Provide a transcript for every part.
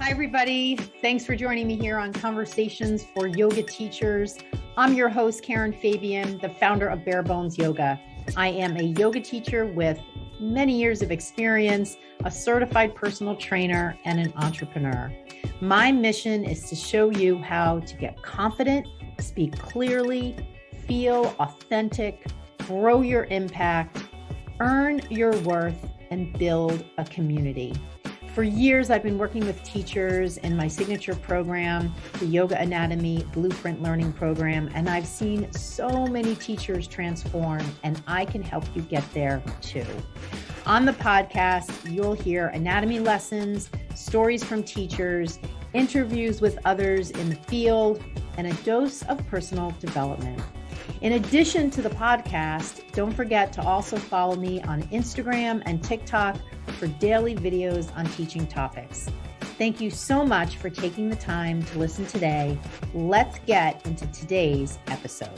Hi, everybody. Thanks for joining me here on Conversations for Yoga Teachers. I'm your host, Karen Fabian, the founder of Bare Bones Yoga. I am a yoga teacher with many years of experience, a certified personal trainer, and an entrepreneur. My mission is to show you how to get confident, speak clearly, feel authentic, grow your impact, earn your worth, and build a community. For years, I've been working with teachers in my signature program, the Yoga Anatomy Blueprint Learning Program, and I've seen so many teachers transform, and I can help you get there too. On the podcast, you'll hear anatomy lessons, stories from teachers, interviews with others in the field, and a dose of personal development. In addition to the podcast, don't forget to also follow me on Instagram and TikTok for daily videos on teaching topics. Thank you so much for taking the time to listen today. Let's get into today's episode.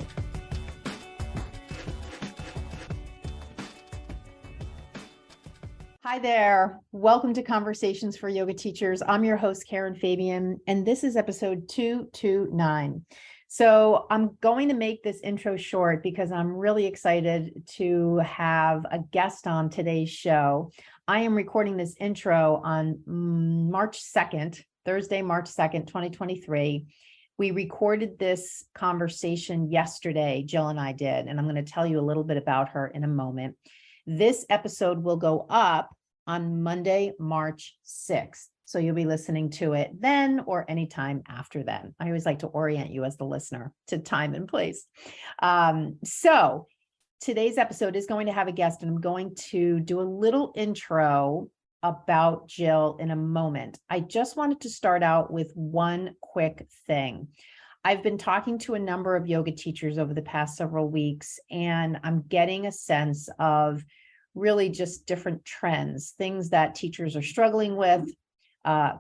Hi there. Welcome to Conversations for Yoga Teachers. I'm your host, Karen Fabian, and this is episode 229. So I'm going to make this intro short because I'm really excited to have a guest on today's show. I am recording this intro on March 2nd, Thursday, March 2nd, 2023. We recorded this conversation yesterday, Jill and I did, and I'm going to tell you a little bit about her in a moment. This episode will go up on Monday, March 6th. So you'll be listening to it then or anytime after then. I always like to orient you as the listener to time and place. So today's episode is going to have a guest, and I'm going to do a little intro about Jill in a moment. I just wanted to start out with one quick thing. I've been talking to a number of yoga teachers over the past several weeks, and I'm getting a sense of really just different trends, things that teachers are struggling with,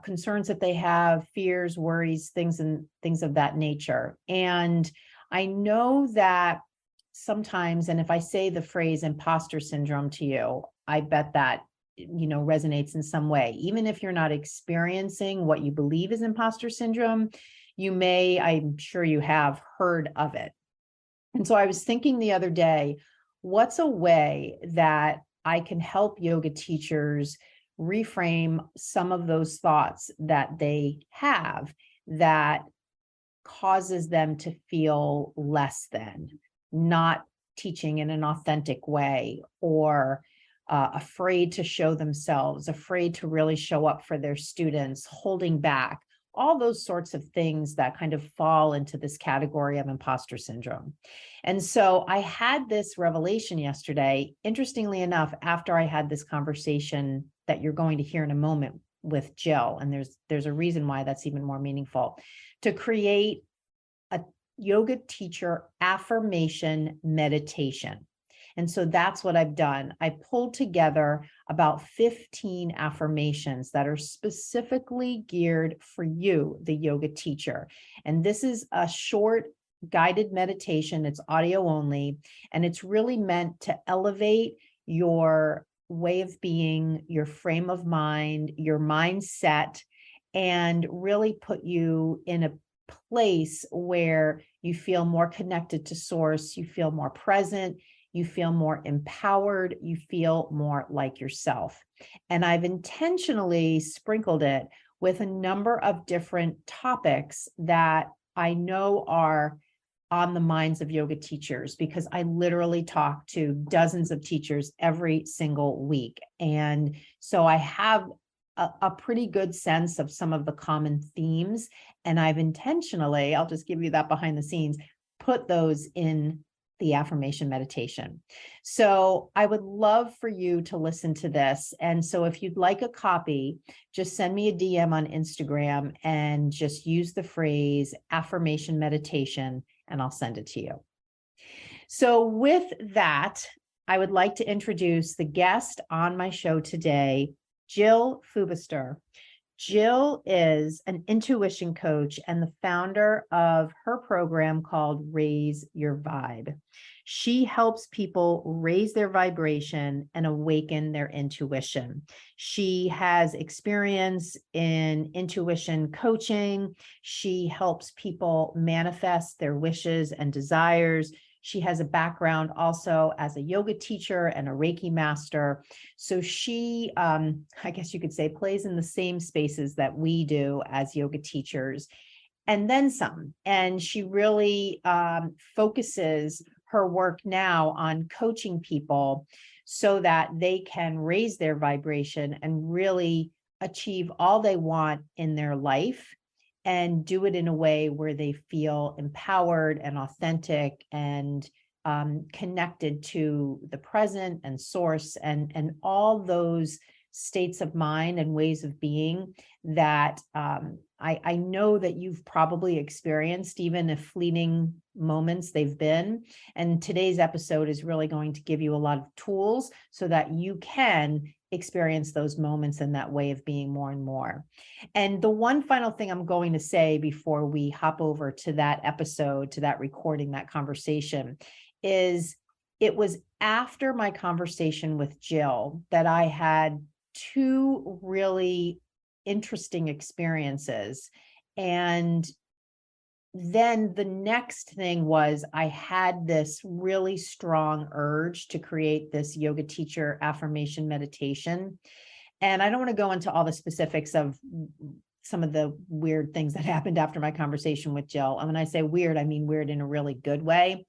concerns that they have, fears, worries, things of that nature. And I know that sometimes, and if I say the phrase imposter syndrome to you, I bet that, resonates in some way. Even if you're not experiencing what you believe is imposter syndrome, you may, I'm sure you have heard of it. And so I was thinking the other day, what's a way that I can help yoga teachers reframe some of those thoughts that they have that causes them to feel less than, not teaching in an authentic way, or afraid to show themselves, afraid to really show up for their students, holding back, all those sorts of things that kind of fall into this category of imposter syndrome. And so I had this revelation yesterday, interestingly enough, after I had this conversation that you're going to hear in a moment with Jill, and there's a reason why that's even more meaningful, to create a yoga teacher affirmation meditation. And so that's what I've done. I pulled together about 15 affirmations that are specifically geared for you, the yoga teacher. And this is a short guided meditation. It's audio only, and it's really meant to elevate your way of being, your frame of mind, your mindset, and really put you in a place where you feel more connected to source, you feel more present, you feel more empowered, you feel more like yourself. And I've intentionally sprinkled it with a number of different topics that I know are on the minds of yoga teachers, because I literally talk to dozens of teachers every single week. And so I have a pretty good sense of some of the common themes. And I've intentionally, I'll just give you that behind the scenes, put those in the affirmation meditation. So I would love for you to listen to this. And so if you'd like a copy, just send me a DM on Instagram and just use the phrase affirmation meditation, and I'll send it to you. So with that, I would like to introduce the guest on my show today, Jill Foubister. Jill is an intuition coach and the founder of her program called Raise Your Vibe. She helps people raise their vibration and awaken their intuition. She has experience in intuition coaching. She helps people manifest their wishes and desires. She has a background also as a yoga teacher and a Reiki master. So she, I guess you could say, plays in the same spaces that we do as yoga teachers, and then some. And she really focuses her work now on coaching people so that they can raise their vibration and really achieve all they want in their life, and do it in a way where they feel empowered and authentic and connected to the present and source, and all those states of mind and ways of being that I know that you've probably experienced, even if fleeting moments they've been. And today's episode is really going to give you a lot of tools so that you can experience those moments and that way of being more and more. And the one final thing I'm going to say before we hop over to that episode, to that recording, that conversation, is it was after my conversation with Jill that I had two really interesting experiences. And then the next thing was I had this really strong urge to create this yoga teacher affirmation meditation. And I don't want to go into all the specifics of some of the weird things that happened after my conversation with Jill. And when I say weird, I mean weird in a really good way.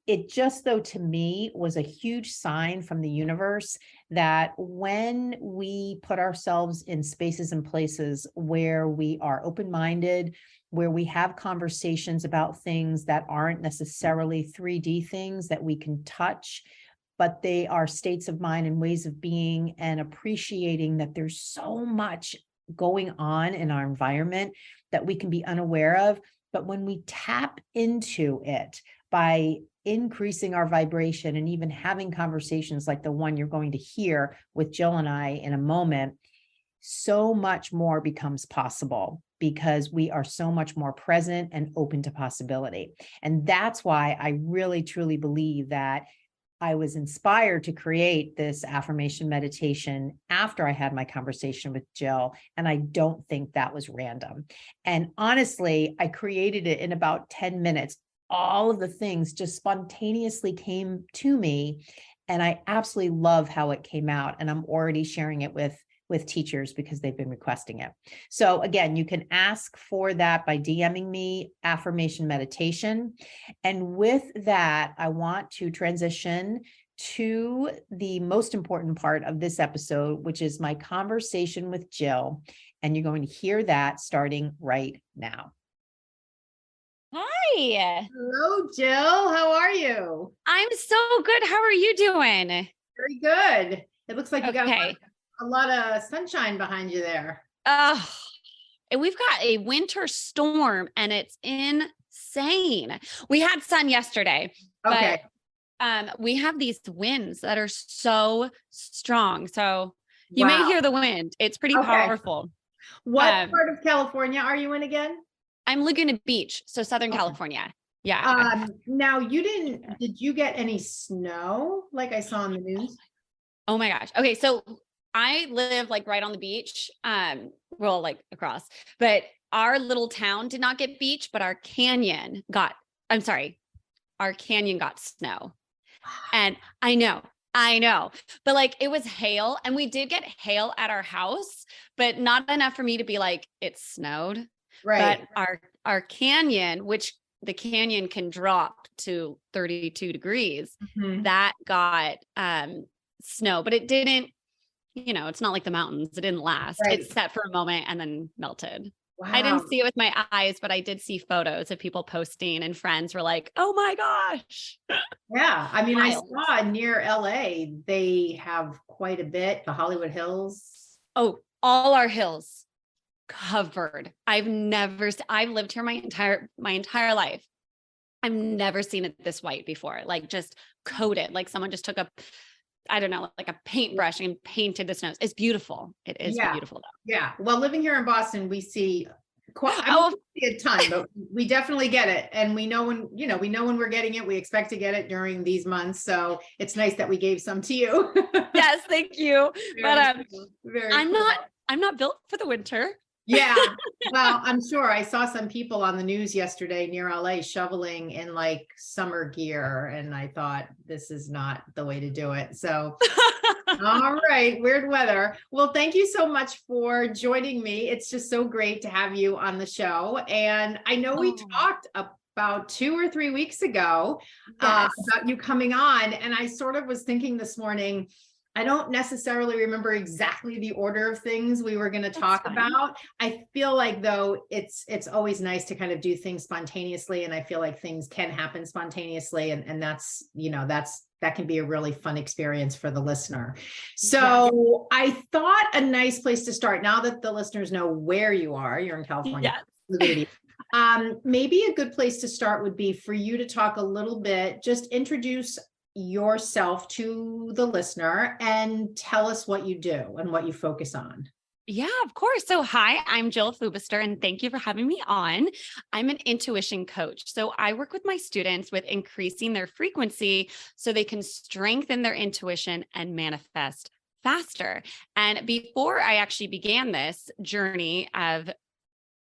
It just, though, to me, was a huge sign from the universe that when we put ourselves in spaces and places where we are open-minded, where we have conversations about things that aren't necessarily 3D things that we can touch, but they are states of mind and ways of being, and appreciating that there's so much going on in our environment that we can be unaware of. But when we tap into it by increasing our vibration and even having conversations like the one you're going to hear with Jill and I in a moment, so much more becomes possible because we are so much more present and open to possibility. And that's why I really, truly believe that I was inspired to create this affirmation meditation after I had my conversation with Jill. And I don't think that was random. And honestly, I created it in about 10 minutes. All of the things just spontaneously came to me. And I absolutely love how it came out. And I'm already sharing it with teachers because they've been requesting it. So again, you can ask for that by DMing me affirmation meditation. And with that, I want to transition to the most important part of this episode, which is my conversation with Jill. And you're going to hear that starting right now. Hi. Hello, Jill. How are you? I'm so good. How are you doing? Very good. It looks like you got Okay. a lot of sunshine behind you there. And we've got a winter storm and it's insane. We had sun yesterday, Okay. but we have these winds that are so strong. So you Wow. may hear the wind. It's pretty Okay. powerful. What part of California are you in again? I'm Laguna Beach, so Southern Okay. California. Yeah. Now did you get any snow like I saw on the news? Oh my gosh. Okay. So I live like right on the beach, well, like across, but our little town did not get beach, but our canyon got snow. And I know, but like it was hail, and we did get hail at our house, but not enough for me to be like, it snowed. Right. But our canyon, which the canyon can drop to 32 degrees, that got snow, but it didn't, it's not like the mountains. It didn't last. Right. It set for a moment and then melted. Wow. I didn't see it with my eyes, but I did see photos of people posting, and friends were like, oh my gosh. Yeah. I mean, Wild. I saw near LA, they have quite a bit, the Hollywood Hills. Oh, all our hills covered. I've lived here my entire life. I've never seen it this white before, like just coated, like someone just took a I don't know, like a paintbrush and painted the snows. It's beautiful. It is beautiful though. Yeah. Well, living here in Boston, we see quite, I Oh, don't see a ton, but we definitely get it. And we know when, we know when we're getting it, we expect to get it during these months. So it's nice that we gave some to you. yes, thank you. But Very I'm cool. not built for the winter. Yeah. Well, I'm sure I saw some people on the news yesterday near LA shoveling in like summer gear. And I thought, this is not the way to do it. So, all right. Weird weather. Well, thank you so much for joining me. It's just so great to have you on the show. And I know we talked about 2 or 3 weeks ago about you coming on. And I sort of was thinking this morning, I don't necessarily remember exactly the order of things we were going to talk about. I feel like though it's always nice to kind of do things spontaneously. And I feel like things can happen spontaneously. And that's, that can be a really fun experience for the listener. So I thought a nice place to start, now that the listeners know where you are, you're in California. Yes. Maybe a good place to start would be for you to talk a little bit, just introduce yourself to the listener and tell us what you do and what you focus on. Yeah, of course. So hi, I'm Jill Foubister, and thank you for having me on. I'm an intuition coach. So I work with my students with increasing their frequency so they can strengthen their intuition and manifest faster. And before I actually began this journey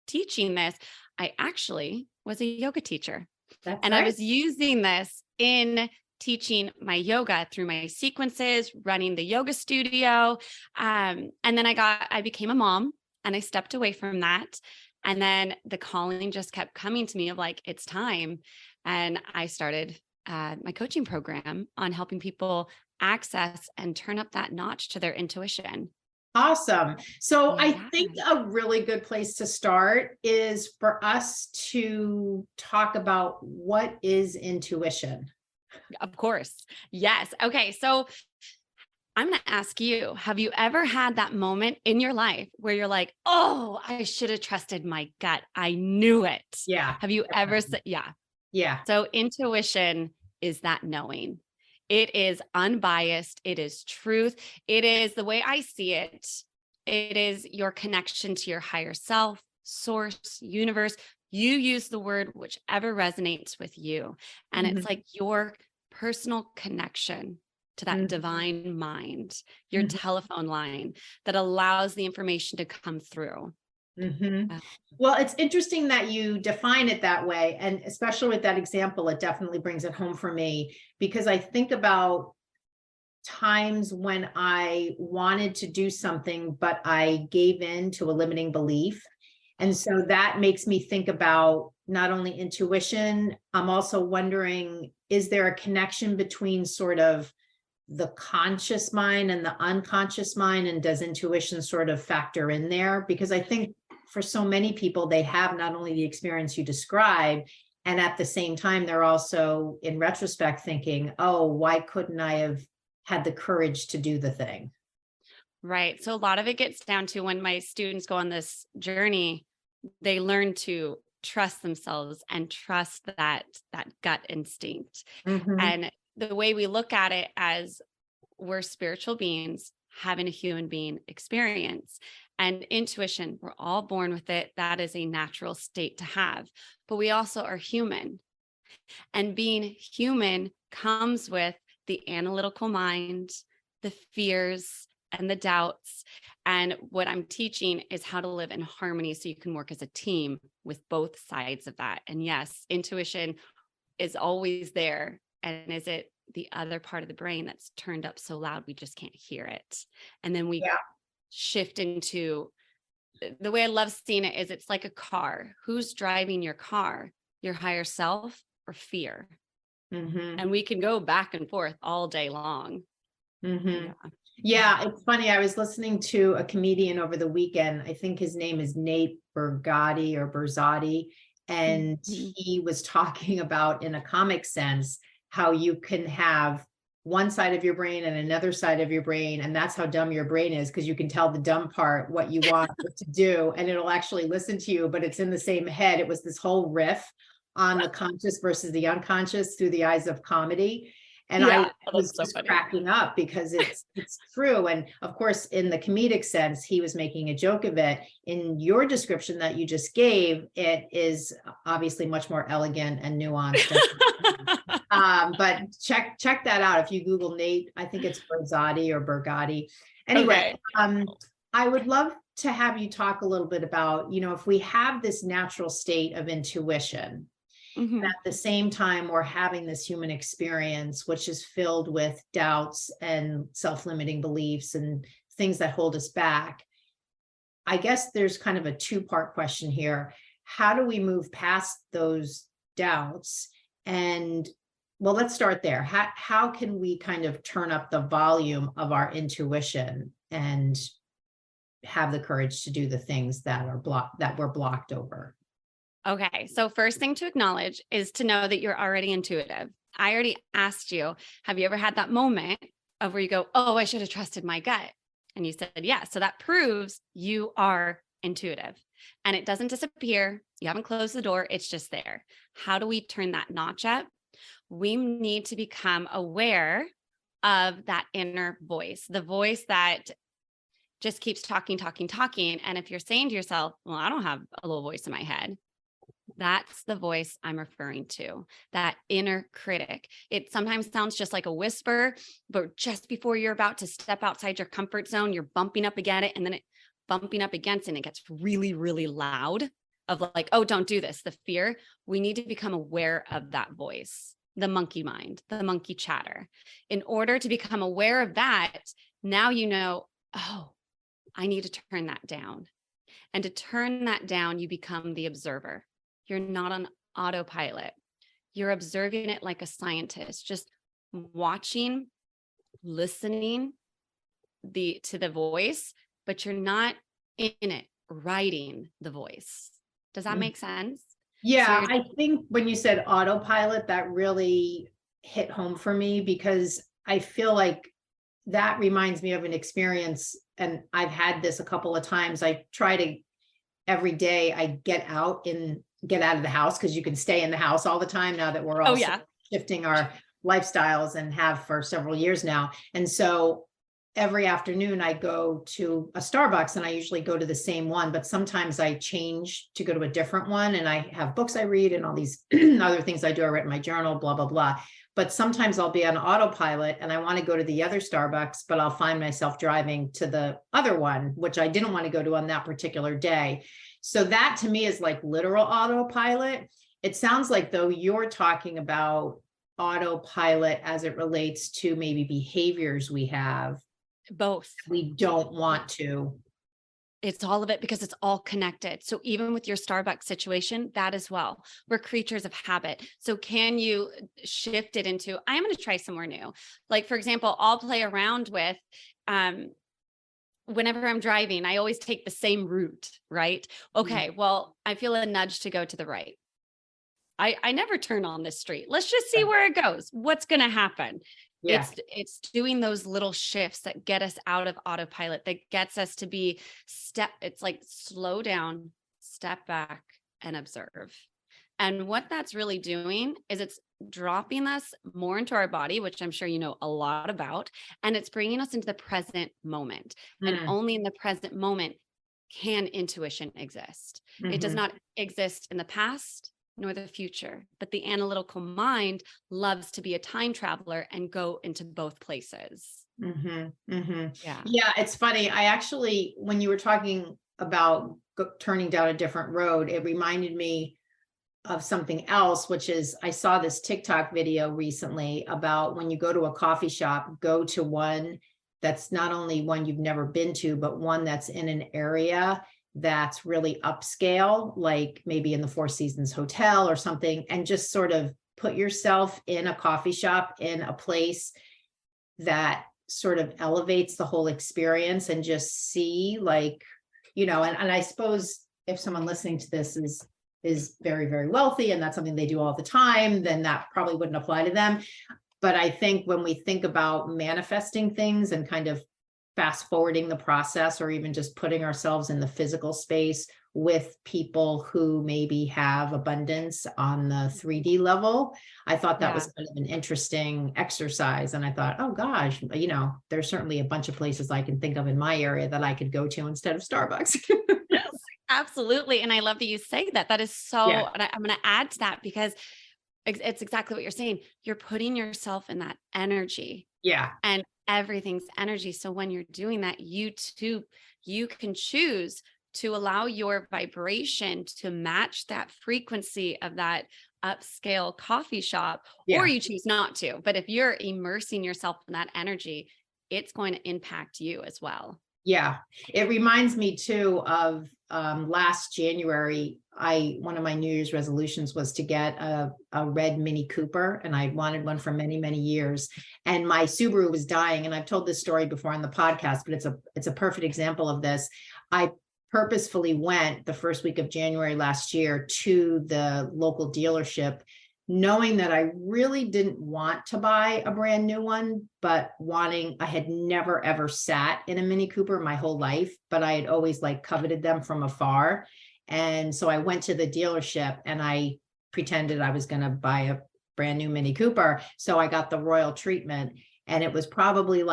teaching this, I actually was a yoga teacher. And I was using this in teaching my yoga through my sequences, running the yoga studio. And then I became a mom and I stepped away from that. And then the calling just kept coming to me of like, it's time. And I started my coaching program on helping people access and turn up that notch to their intuition. Awesome. So I think a really good place to start is for us to talk about what is intuition. Of course. Yes. Okay. So I'm going to ask you, have you ever had that moment in your life where you're like, oh, I should have trusted my gut. I knew it. Yeah. Have you ever said, yeah. So intuition is that knowing. It is unbiased. It is truth. It is the way I see it. It is your connection to your higher self, source, universe. You use the word whichever resonates with you. And it's like your personal connection to that divine mind, your telephone line that allows the information to come through. Well, it's interesting that you define it that way. And especially with that example, it definitely brings it home for me, because I think about times when I wanted to do something, but I gave in to a limiting belief. And so that makes me think about not only intuition, I'm also wondering, is there a connection between sort of the conscious mind and the unconscious mind? And does intuition sort of factor in there? Because I think for so many people, they have not only the experience you described, and at the same time, they're also in retrospect thinking, oh, why couldn't I have had the courage to do the thing? Right. So a lot of it gets down to when my students go on this journey, they learn to trust themselves and trust that gut instinct. And the way we look at it as we're spiritual beings having a human being experience, and intuition, we're all born with it. That is a natural state to have, but we also are human, and being human comes with the analytical mind, the fears and the doubts. And what I'm teaching is how to live in harmony so you can work as a team with both sides of that. And yes, intuition is always there. And is it the other part of the brain that's turned up so loud we just can't hear it? And then we shift into the way I love seeing it is it's like a car. Who's driving your car? Your higher self or fear? And we can go back and forth all day long. Yeah, it's funny. I was listening to a comedian over the weekend. I think his name is Nate Bargatze, and he was talking about, in a comic sense, how you can have one side of your brain and another side of your brain. And that's how dumb your brain is, because you can tell the dumb part what you want it to do, and it'll actually listen to you, but it's in the same head. It was this whole riff on the conscious versus the unconscious through the eyes of comedy. And Yeah, I was that's so just funny. cracking up because it's true. And of course, in the comedic sense, he was making a joke of it. In your description that you just gave, it is obviously much more elegant and nuanced. But check that out. If you Google Nate, I think it's Berzotti or Bergotti. Anyway, Okay. I would love to have you talk a little bit about, if we have this natural state of intuition, Mhm. at the same time, we're having this human experience, which is filled with doubts and self-limiting beliefs and things that hold us back. I guess there's kind of a two-part question here. How do we move past those doubts? And well, let's start there. How can we kind of turn up the volume of our intuition and have the courage to do the things that we're blocked over? Okay. So first thing to acknowledge is to know that you're already intuitive. I already asked you, have you ever had that moment of where you go, oh, I should have trusted my gut? And you said, yeah. So that proves you are intuitive and it doesn't disappear. You haven't closed the door. It's just there. How do we turn that notch up? We need to become aware of that inner voice, the voice that just keeps talking. And if you're saying to yourself, well, I don't have a little voice in my head, that's the voice I'm referring to, that inner critic. It sometimes sounds just like a whisper, but just before you're about to step outside your comfort zone, you're bumping up against it and then bumping up against it and it gets really, really loud of like, oh, don't do this. The fear. We need to become aware of that voice, the monkey mind, the monkey chatter. In order to become aware of that, now you know, oh, I need to turn that down. And to turn that down, you become the observer. You're not on autopilot. You're observing it like a scientist, just watching, listening to the voice, but you're not in it, writing the voice. Does that make sense? Yeah, So I think when you said autopilot, that really hit home for me because I feel like that reminds me of an experience, and I've had this a couple of times. I try to every day I get out of the house because you can stay in the house all the time now that we're all shifting our lifestyles and have for several years now. And so every afternoon I go to a Starbucks and I usually go to the same one, but sometimes I change to go to a different one and I have books I read and all these other things I do. I write in my journal, blah, blah, blah. But sometimes I'll be on autopilot and I want to go to the other Starbucks, but I'll find myself driving to the other one, which I didn't want to go to on that particular day. So that to me is like literal autopilot. It sounds like though you're talking about autopilot as it relates to maybe behaviors we have. both. We don't want to. It's all of it because it's all connected. So even with your Starbucks situation, that as well, we're creatures of habit. So can you shift it into, I'm going to try somewhere new. Like, for example, I'll play around with, whenever I'm driving, I always take the same route, right? Okay, well, I feel a nudge to go to the right. I never turn on this street. Let's just see where it goes. What's going to happen? Yeah. It's doing those little shifts that get us out of autopilot, that gets us to be it's like slow down, step back and observe. And what that's really doing is it's dropping us more into our body, which I'm sure you know a lot about, and it's bringing us into the present moment. And only in the present moment can intuition exist. It does not exist in the past nor the future, but the analytical mind loves to be a time traveler and go into both places. Yeah, it's funny. I actually, when you were talking about turning down a different road, it reminded me of something else, which is I saw this TikTok video recently about when you go to a coffee shop, go to one that's not only one you've never been to, but one that's in an area that's really upscale, like maybe in the Four Seasons Hotel or something, and just sort of put yourself in a coffee shop in a place that sort of elevates the whole experience and just see like, and I suppose if someone listening to this is very, very wealthy and that's something they do all the time, then that probably wouldn't apply to them. But I think when we think about manifesting things and kind of fast forwarding the process, or even just putting ourselves in the physical space with people who maybe have abundance on the 3D level. I thought that was kind of an interesting exercise. And I thought, oh gosh, there's certainly a bunch of places I can think of in my area that I could go to instead of Starbucks. Yes, absolutely. And I love that you say that. That is so, and I'm going to add to that because it's exactly what you're saying. You're putting yourself in that energy. Yeah. And everything's energy. So when you're doing that, you can choose to allow your vibration to match that frequency of that upscale coffee shop, or you choose not to. But if you're immersing yourself in that energy, it's going to impact you as well. Yeah. It reminds me too of last January, one of my New Year's resolutions was to get a red Mini Cooper, and I wanted one for many, many years. And my Subaru was dying. And I've told this story before on the podcast, but it's a perfect example of this. I purposefully went the first week of January last year to the local dealership, knowing that I really didn't want to buy a brand new one, but I had never, ever sat in a Mini Cooper my whole life, but I had always coveted them from afar. And so I went to the dealership and I pretended I was going to buy a brand new Mini Cooper. So I got the royal treatment, and it was probably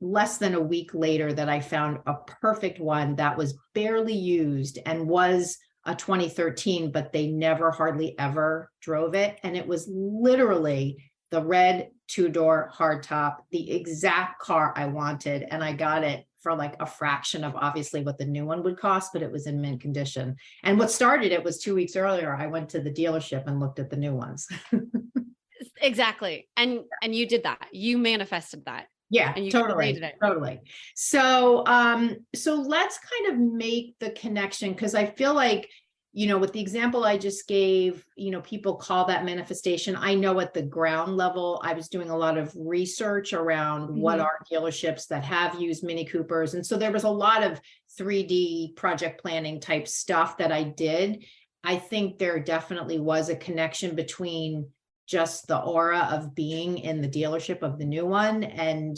less than a week later that I found a perfect one that was barely used and was a 2013, but they never hardly ever drove it. And it was literally the red 2-door hardtop, the exact car I wanted. And I got it for a fraction of obviously what the new one would cost, but it was in mint condition. And what started it was 2 weeks earlier, I went to the dealership and looked at the new ones. Exactly. And you did that. You manifested that. Yeah, and you totally. So, so let's kind of make the connection, because I feel with the example I just gave, people call that manifestation. I know at the ground level, I was doing a lot of research around what are dealerships that have used Mini Coopers. And so there was a lot of 3D project planning type stuff that I did. I think there definitely was a connection between just the aura of being in the dealership of the new one and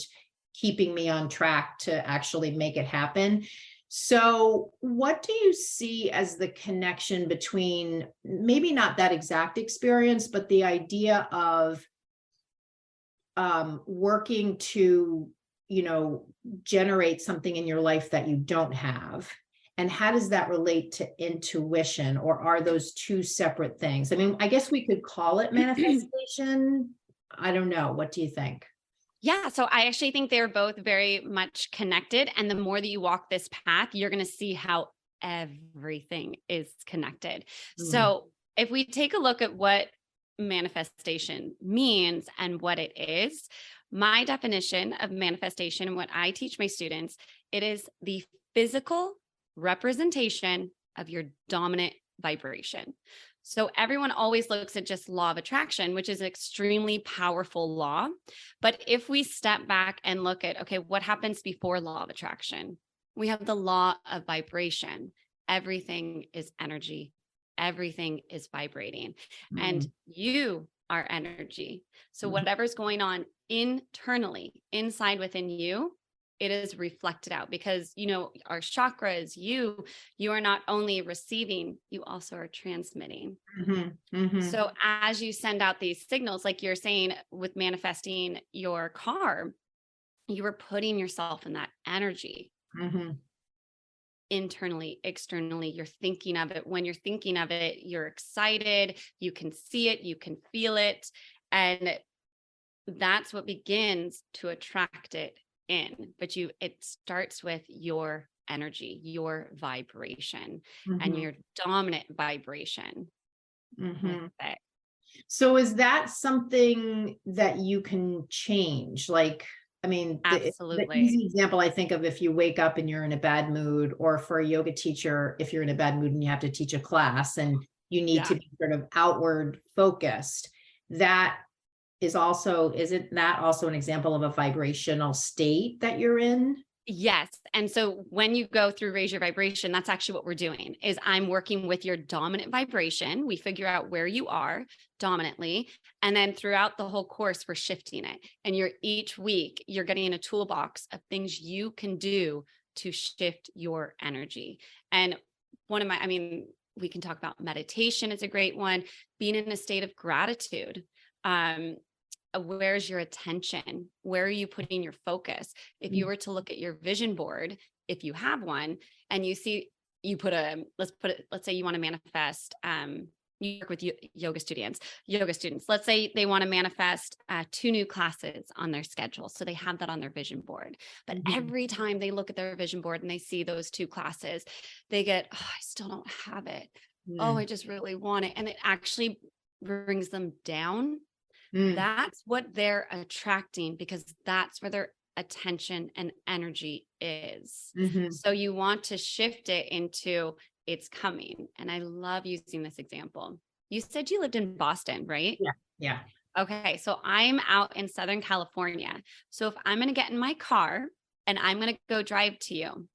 keeping me on track to actually make it happen. So what do you see as the connection between maybe not that exact experience, but the idea of working to, generate something in your life that you don't have? And how does that relate to intuition, or are those two separate things? I mean, I guess we could call it manifestation. I don't know. What do you think? Yeah. So I actually think they're both very much connected. And the more that you walk this path, you're going to see how everything is connected. So if we take a look at what manifestation means and what it is, my definition of manifestation and what I teach my students, it is the physical representation of your dominant vibration. So everyone always looks at just law of attraction, which is an extremely powerful law. But if we step back and look at, okay, what happens before law of attraction? We have the law of vibration. Everything is energy. Everything is vibrating. And you are energy. So whatever's going on internally, inside within you, it is reflected out, because, our chakras, you are not only receiving, you also are transmitting. So as you send out these signals, like you're saying with manifesting your car, you were putting yourself in that energy. Internally, externally, you're thinking of it. When you're thinking of it, you're excited, you can see it, you can feel it. And that's what begins to attract it in. But it starts with your energy, your vibration, and your dominant vibration. So is that something that you can change? The easy example I think of, if you wake up and you're in a bad mood, or for a yoga teacher, if you're in a bad mood and you have to teach a class and you need to be sort of outward focused, isn't that also an example of a vibrational state that you're in? Yes. And so when you go through raise your vibration, that's actually what we're doing is I'm working with your dominant vibration. We figure out where you are dominantly. And then throughout the whole course, we're shifting it. And each week you're getting a toolbox of things you can do to shift your energy. And we can talk about meditation is a great one, being in a state of gratitude. Where's your attention? Where are you putting your focus? If you were to look at your vision board, if you have one, and you see, let's say you want to manifest, you work with yoga students. Let's say they want to manifest 2 new classes on their schedule. So they have that on their vision board. But every time they look at their vision board and they see those 2 classes, they get, oh, I still don't have it. Oh, I just really want it. And it actually brings them down. That's what they're attracting because that's where their attention and energy is. So you want to shift it into it's coming. And I love using this example. You said you lived in Boston, right? Yeah. Okay. So I'm out in Southern California. So if I'm going to get in my car and I'm going to go drive to you,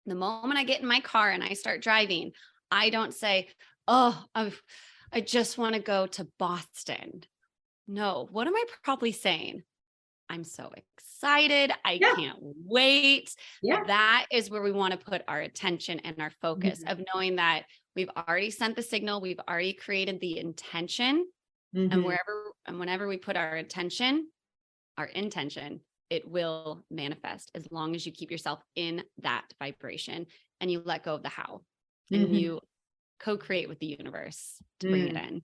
the moment I get in my car and I start driving, I don't say, oh, I just want to go to Boston. No, what am I probably saying? I'm so excited. I can't wait. That is where we want to put our attention and our focus of knowing that we've already sent the signal. We've already created the intention. And whenever we put our intention, it will manifest as long as you keep yourself in that vibration and you let go of the how and you co-create with the universe to bring it in.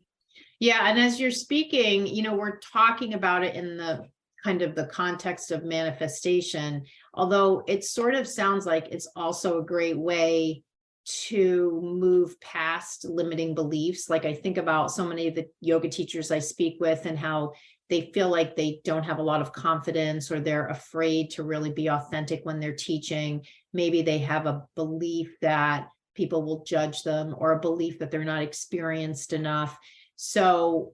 Yeah. And as you're speaking, we're talking about it in the kind of the context of manifestation, although it sort of sounds like it's also a great way to move past limiting beliefs. Like I think about so many of the yoga teachers I speak with and how they feel like they don't have a lot of confidence or they're afraid to really be authentic when they're teaching. Maybe they have a belief that people will judge them or a belief that they're not experienced enough. So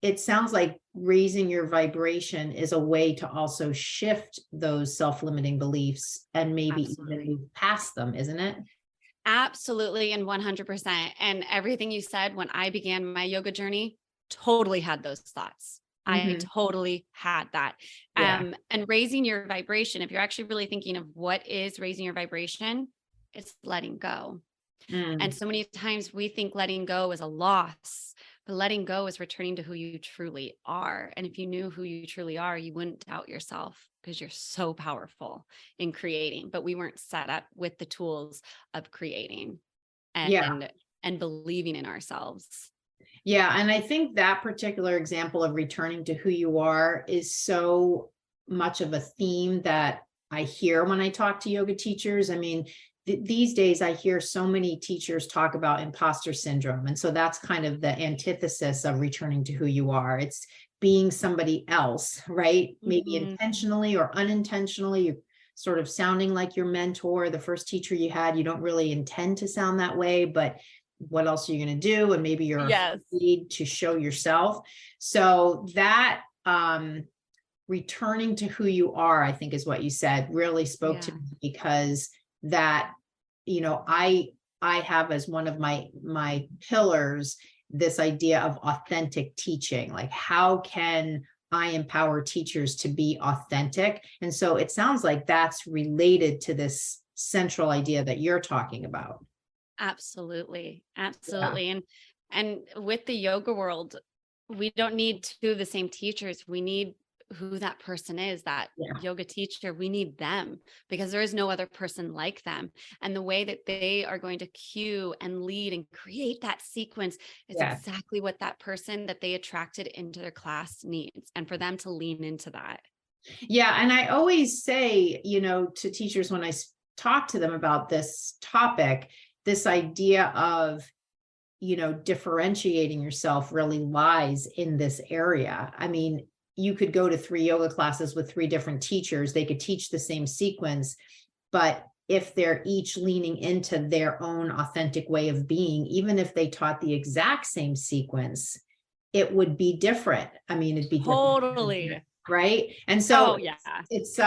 it sounds like raising your vibration is a way to also shift those self-limiting beliefs and maybe even move past them, isn't it? Absolutely. And 100%. And everything you said when I began my yoga journey, totally had those thoughts. I totally had that. And raising your vibration, if you're actually really thinking of what is raising your vibration, it's letting go. And so many times we think letting go is a loss, but letting go is returning to who you truly are. And if you knew who you truly are, you wouldn't doubt yourself because you're so powerful in creating, but we weren't set up with the tools of creating and believing in ourselves. Yeah. And I think that particular example of returning to who you are is so much of a theme that I hear when I talk to yoga teachers. I mean, these days I hear so many teachers talk about imposter syndrome. And so that's kind of the antithesis of returning to who you are. It's being somebody else, right? Maybe intentionally or unintentionally, you're sort of sounding like your mentor, the first teacher you had. You don't really intend to sound that way, but what else are you going to do? And maybe you're afraid to show yourself. So that returning to who you are, I think is what you said, really spoke to me because that, I have as one of my pillars, this idea of authentic teaching. Like, how can I empower teachers to be authentic? And so it sounds like that's related to this central idea that you're talking about. Absolutely. And with the yoga world, we don't need 2 of the same teachers. We need who that person is, that yoga teacher. We need them because there is no other person like them. And the way that they are going to cue and lead and create that sequence is exactly what that person that they attracted into their class needs. And for them to lean into that. Yeah. And I always say, to teachers when I talk to them about this topic, this idea of, differentiating yourself really lies in this area. I mean, you could go to 3 yoga classes with 3 different teachers. They could teach the same sequence, but if they're each leaning into their own authentic way of being, even if they taught the exact same sequence, it would be different. I mean, it'd be totally different, right? And so it's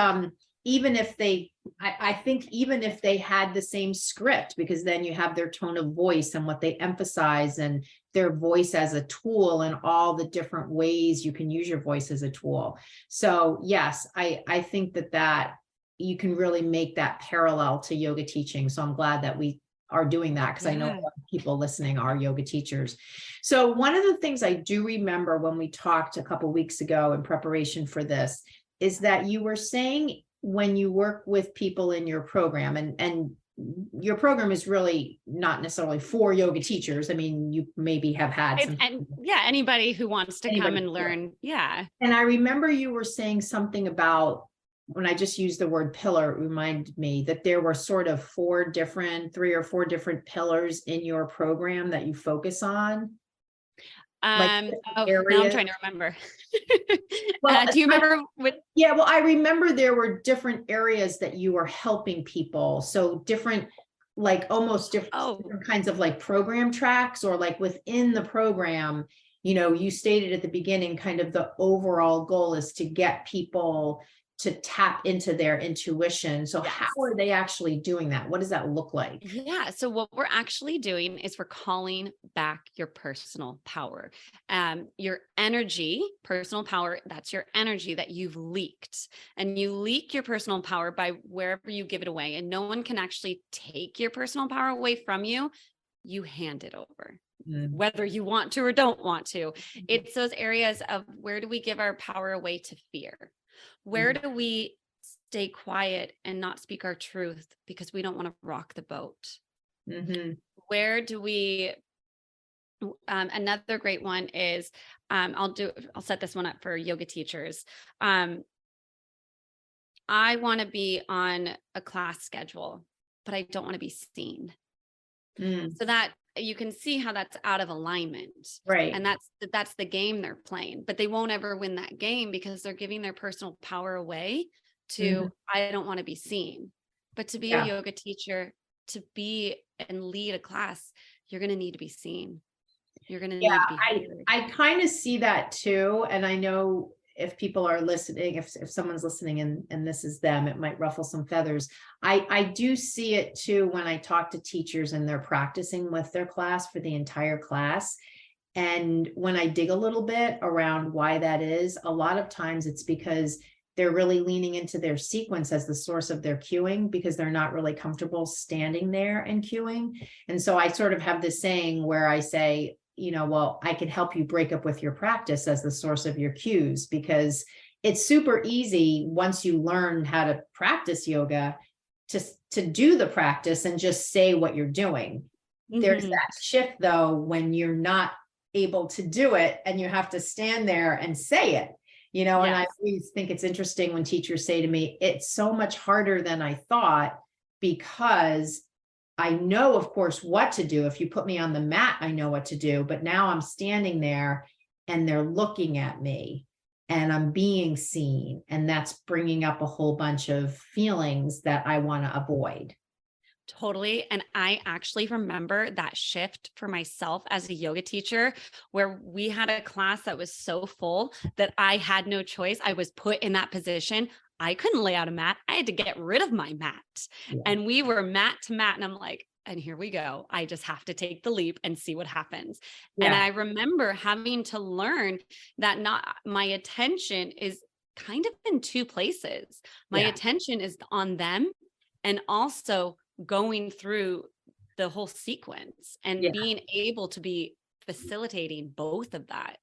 even if they I think even if they had the same script, because then you have their tone of voice and what they emphasize and their voice as a tool and all the different ways you can use your voice as a tool. So yes, I think that you can really make that parallel to yoga teaching. So I'm glad that we are doing that, because I know a lot of people listening are yoga teachers. So one of the things I do remember when we talked a couple of weeks ago in preparation for this is that you were saying when you work with people in your program, and your program is really not necessarily for yoga teachers. I mean, you maybe have had some. And yeah, anybody who wants to come and learn. Yeah. And I remember you were saying something about, when I just used the word pillar, it reminded me that there were sort of 3 or 4 different pillars in your program that you focus on. Now I'm trying to remember. Well, do you remember Yeah, well, I remember there were different areas that you were helping people. So different, like almost different kinds of like program tracks, or like within the program, you stated at the beginning, kind of the overall goal is to get people to tap into their intuition. So how are they actually doing that? What does that look like? Yeah. So what we're actually doing is we're calling back your personal power. Your energy, personal power, that's your energy that you've leaked. And you leak your personal power by wherever you give it away. And no one can actually take your personal power away from you. You hand it over. Whether you want to or don't want to. It's those areas of, where do we give our power away to fear? Where do we stay quiet and not speak our truth because we don't want to rock the boat? Where do we, another great one is, I'll set this one up for yoga teachers. I want to be on a class schedule, but I don't want to be seen. So that you can see how that's out of alignment. Right. And that's the game they're playing, but they won't ever win that game because they're giving their personal power away to, I don't want to be seen. But to be a yoga teacher, to be and lead a class, you're going to need to be seen. You're going to need to be heard. I kind of see that too. And I know if people are listening, if someone's listening and this is them, it might ruffle some feathers. I do see it too when I talk to teachers and they're practicing with their class for the entire class. And when I dig a little bit around why that is, a lot of times it's because they're really leaning into their sequence as the source of their cueing, because they're not really comfortable standing there and cueing. And so I sort of have this saying where I say, well, I can help you break up with your practice as the source of your cues, because it's super easy once you learn how to practice yoga to do the practice and just say what you're doing. There's that shift though, when you're not able to do it and you have to stand there and say it, and I always think it's interesting when teachers say to me, it's so much harder than I thought, because I know, of course, what to do. If you put me on the mat, I know what to do. But now I'm standing there and they're looking at me and I'm being seen. And that's bringing up a whole bunch of feelings that I want to avoid. Totally. And I actually remember that shift for myself as a yoga teacher, where we had a class that was so full that I had no choice. I was put in that position. I couldn't lay out a mat. I had to get rid of my mat. And we were mat to mat. And I'm like, and here we go. I just have to take the leap and see what happens. And I remember having to learn that my attention is kind of in 2 places. My attention is on them, and also going through the whole sequence and being able to be facilitating both of that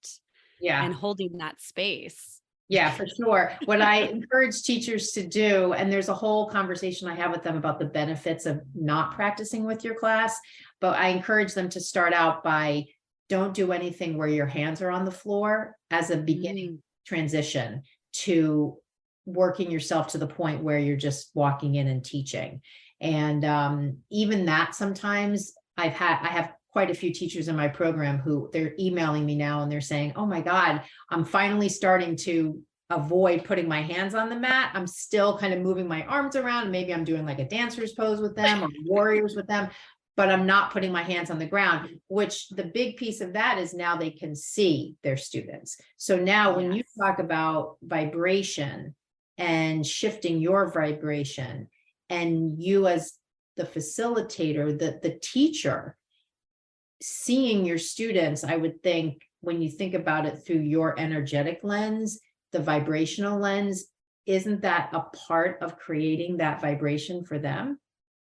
and holding that space. Yeah, for sure. What I encourage teachers to do, and there's a whole conversation I have with them about the benefits of not practicing with your class, but I encourage them to start out by, don't do anything where your hands are on the floor as a beginning transition to working yourself to the point where you're just walking in and teaching. And even that, sometimes I have quite a few teachers in my program who they're emailing me now and they're saying, oh my God, I'm finally starting to avoid putting my hands on the mat. I'm still kind of moving my arms around. Maybe I'm doing like a dancer's pose with them or warriors with them, but I'm not putting my hands on the ground, which the big piece of that is now they can see their students. So now when you talk about vibration and shifting your vibration, and you as the facilitator, the teacher, seeing your students, I would think when you think about it through your energetic lens, the vibrational lens, isn't that a part of creating that vibration for them?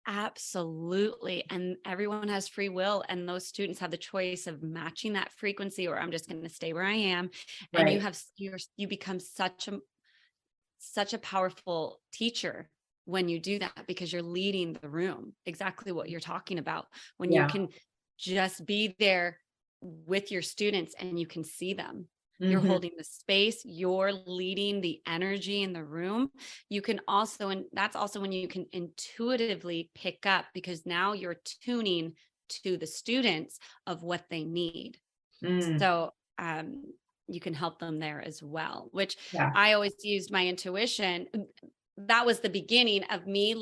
Absolutely. And everyone has free will, and those students have the choice of matching that frequency, or I'm just going to stay where I am. And Right. you become such a powerful teacher when you do that, because you're leading the room, exactly what you're talking about. When you Yeah. can just be there with your students and you can see them. You're Mhm. holding the space, you're leading the energy in the room. You can also, and that's also when you can intuitively pick up, because now you're tuning to the students of what they need. Mm. So you can help them there as well, which Yeah. I always used my intuition. That was the beginning of me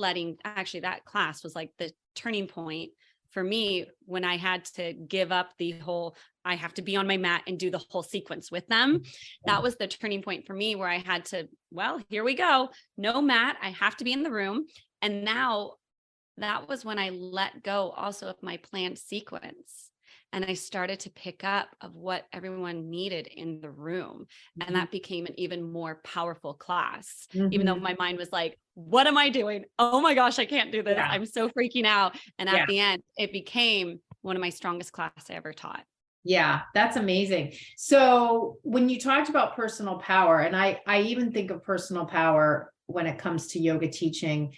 actually, that class was like the turning point for me, when I had to give up the whole, I have to be on my mat and do the whole sequence with them. That was the turning point for me, where I had to, well, here we go. No mat. I have to be in the room. And now that was when I let go also of my planned sequence. And I started to pick up of what everyone needed in the room. And that became an even more powerful class, even though Mhm. my mind was like, what am I doing? Oh my gosh, I can't do this. Yeah. I'm so freaking out. And Yeah. at the end, it became one of my strongest classes I ever taught. Yeah, that's amazing. So when you talked about personal power, and I even think of personal power when it comes to yoga teaching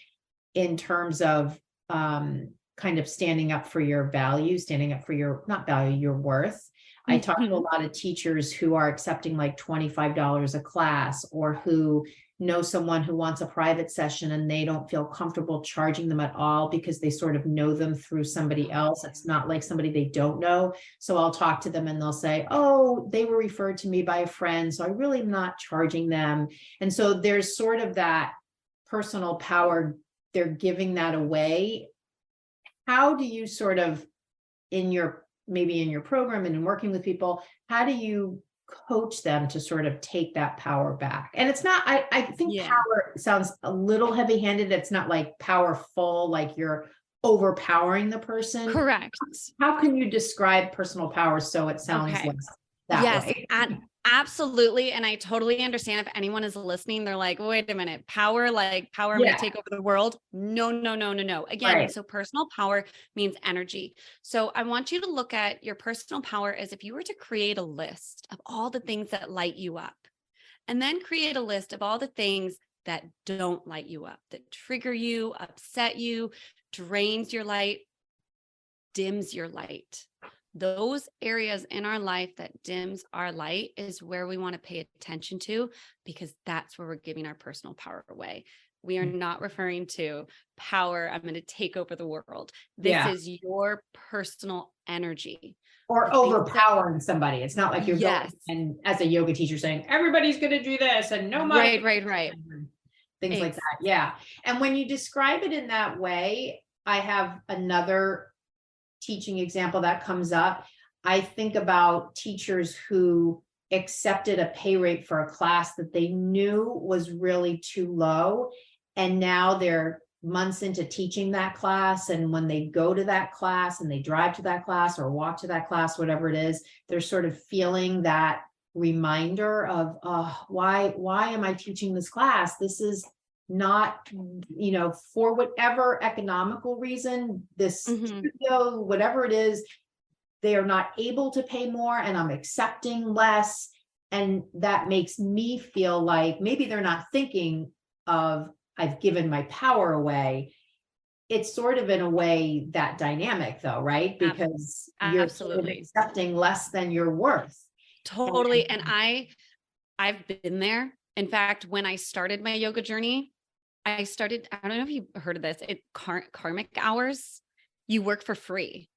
in terms of kind of standing up for your values, standing up for your, not value, your worth. I talk to a lot of teachers who are accepting like $25 a class, or who know someone who wants a private session and they don't feel comfortable charging them at all because they sort of know them through somebody else. It's not like somebody they don't know. So I'll talk to them and they'll say, oh, they were referred to me by a friend, so I really am not charging them. And so there's sort of that personal power. They're giving that away. How do you sort of, maybe in your program and in working with people, how do you coach them to sort of take that power back? And it's not, I think Yeah. power sounds a little heavy-handed. It's not like powerful, like you're overpowering the person. Correct. How can you describe personal power so it sounds Okay. less that Yes, way? and absolutely. And I totally understand if anyone is listening, they're like, wait a minute, power, like power, I'm going Yeah, to take over the world. No, no, no, no, no. Again, right. so personal power means energy. So I want you to look at your personal power as if you were to create a list of all the things that light you up, and then create a list of all the things that don't light you up, that trigger you, upset you, drains your light, dims your light. Those areas in our life that dims our light is where we want to pay attention to, because that's where we're giving our personal power away. We are not referring to power, I'm going to take over the world. This Yeah. is your personal energy. Or overpowering somebody. It's not like you're going Yes. and as a yoga teacher saying, everybody's going to do this and no Right. things like that. Yeah. And when you describe it in that way, I have another teaching example that comes up. I think about teachers who accepted a pay rate for a class that they knew was really too low. And now they're months into teaching that class. And when they go to that class and they drive to that class or walk to that class, whatever it is, they're sort of feeling that reminder of, why am I teaching this class? This is not, for whatever economical reason, this studio, whatever it is, they are not able to pay more and I'm accepting less. And that makes me feel like maybe they're not thinking of, I've given my power away. It's sort of in a way that dynamic though, right? Because you're sort of Absolutely. accepting less than your worth. Totally. And I've been there. In fact, when I started my yoga journey, I don't know if you've heard of this. Karmic hours. You work for free.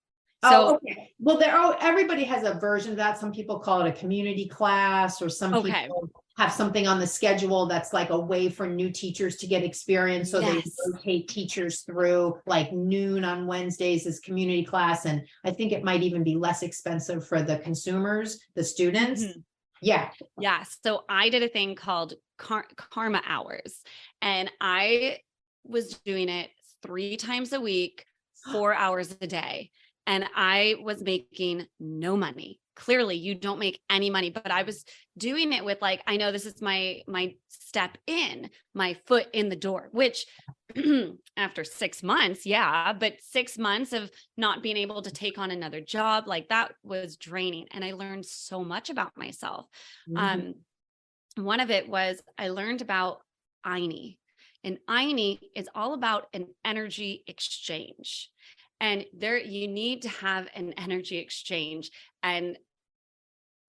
So, okay. Well, everybody has a version of that. Some people call it a community class, or some people have something on the schedule that's like a way for new teachers to get experience. So they rotate teachers through, like noon on Wednesdays is community class. And I think it might even be less expensive for the consumers, the students. Yeah. Yeah. So I did a thing called karma hours, and I was doing it 3 times a week, 4 hours a day, and I was making no money. Clearly you don't make any money, but I was doing it with like, I know this is my step in, my foot in the door, which after 6 months, yeah, but 6 months of not being able to take on another job, like that was draining. And I learned so much about myself. One of it was I learned about Aini, and Aini is all about an energy exchange. And there, you need to have an energy exchange. And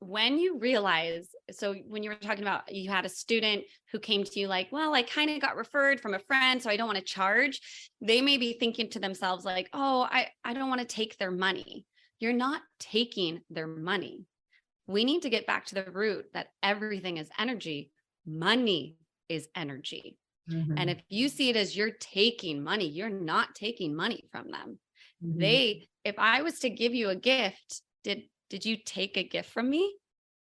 when you realize, so when you were talking about, you had a student who came to you like, well, I kind of got referred from a friend, so I don't want to charge. They may be thinking to themselves like, oh, I don't want to take their money. You're not taking their money. We need to get back to the root that everything is energy. Money is energy. And if you see it as you're taking money, you're not taking money from them. If I was to give you a gift, did you take a gift from me?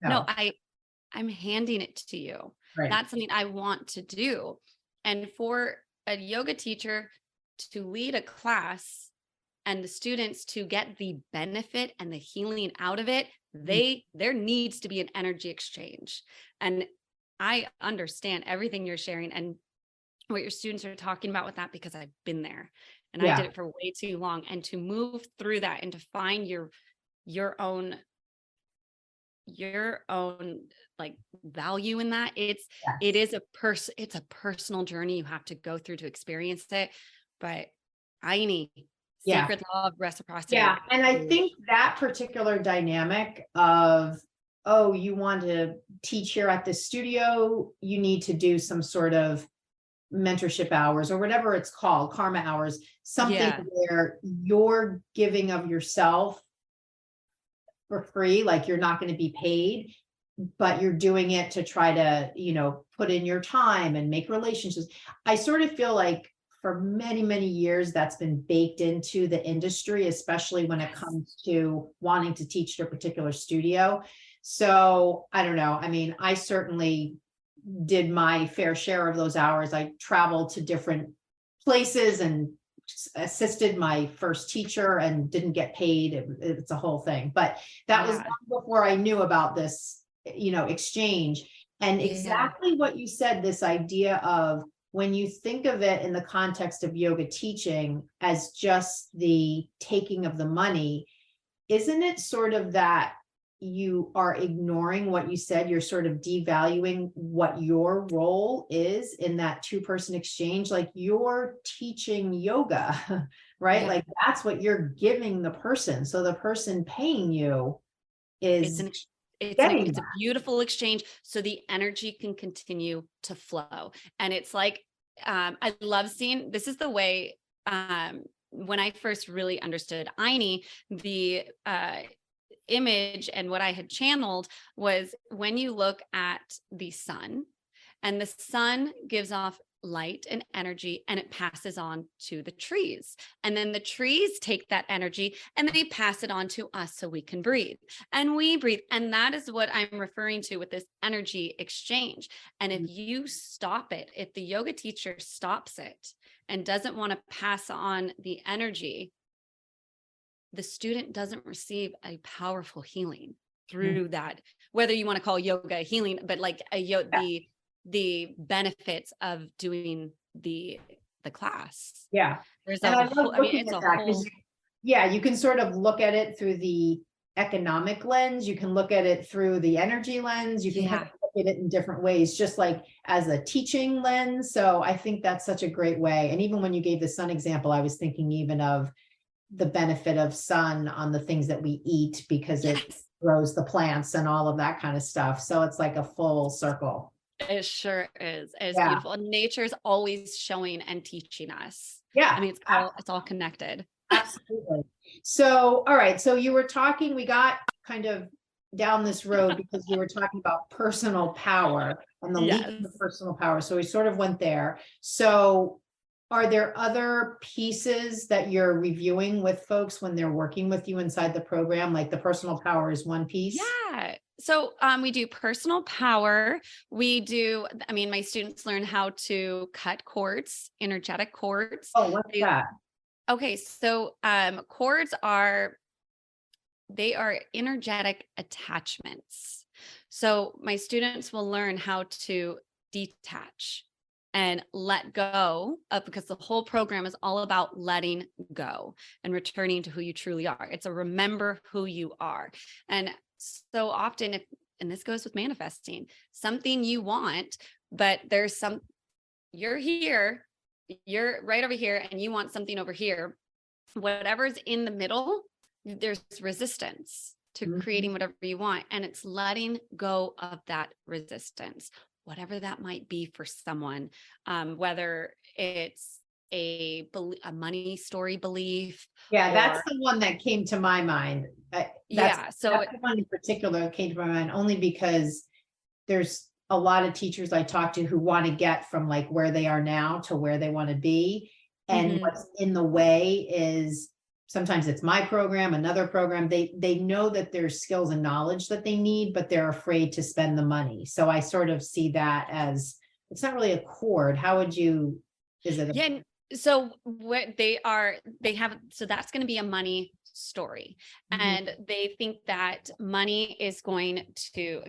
No, I'm handing it to you. Right. That's something I want to do. And for a yoga teacher to lead a class and the students to get the benefit and the healing out of it, there needs to be an energy exchange. And I understand everything you're sharing and what your students are talking about with that, because I've been there and I did it for way too long. And to move through that and to find your own like value in that, it is it's a personal journey you have to go through to experience it. But Aini, sacred law of reciprocity. Yeah. And I think that particular dynamic of, oh, you want to teach here at the studio, you need to do some sort of mentorship hours or whatever it's called, karma hours, something where you're giving of yourself for free, like you're not going to be paid, but you're doing it to try to, put in your time and make relationships. I sort of feel like for many, many years, that's been baked into the industry, especially when it comes to wanting to teach at a particular studio. So I don't know. I mean, I certainly did my fair share of those hours. I traveled to different places and assisted my first teacher and didn't get paid. It's a whole thing, but that was before I knew about this, exchange. And exactly what you said, this idea of when you think of it in the context of yoga teaching as just the taking of the money, isn't it sort of that you are ignoring what you said? You're sort of devaluing what your role is in that two-person exchange. Like you're teaching yoga, right? Like that's what you're giving the person. So the person paying you is it's a beautiful exchange. So the energy can continue to flow. And it's like, I love seeing, this is the way, when I first really understood Aini, the, image and what I had channeled was when you look at the sun, and the sun gives off light and energy and it passes on to the trees, and then the trees take that energy and they pass it on to us so we can breathe, and we breathe. And that is what I'm referring to with this energy exchange. And if you stop it, if the yoga teacher stops it and doesn't want to pass on the energy, the student doesn't receive a powerful healing through that, whether you want to call yoga healing, but like the benefits of doing the class. There's you can sort of look at it through the economic lens. You can look at it through the energy lens. You can look at it in different ways, just like as a teaching lens. So I think that's such a great way. And even when you gave the sun example, I was thinking even of the benefit of sun on the things that we eat, because it grows the plants and all of that kind of stuff. So it's like a full circle. It sure is. It's beautiful. And nature's always showing and teaching us. I mean, it's all connected. Absolutely. So, all right. So you were talking, we got kind of down this road because you were talking about personal power and the leap of personal power. So we sort of went there. So are there other pieces that you're reviewing with folks when they're working with you inside the program? Like the personal power is one piece? Yeah. So we do personal power. My students learn how to cut cords, energetic cords. Oh, what's that? Okay, so cords they are energetic attachments. So my students will learn how to detach and let go of, because the whole program is all about letting go and returning to who you truly are. It's a remember who you are. And so often, and this goes with manifesting, something you want, but you're here, you're right over here, and you want something over here. Whatever's in the middle, there's resistance to creating whatever you want. And it's letting go of that resistance, whatever that might be for someone, whether it's a money story belief. Yeah, that's the one that came to my mind. That's the one in particular that came to my mind, only because there's a lot of teachers I talk to who want to get from like where they are now to where they want to be. And what's in the way is sometimes it's my program, another program. They know that there's skills and knowledge that they need, but they're afraid to spend the money. So I sort of see that as, it's not really a cord. How would you, is it? So what so that's going to be a money story. And they think that money is going to,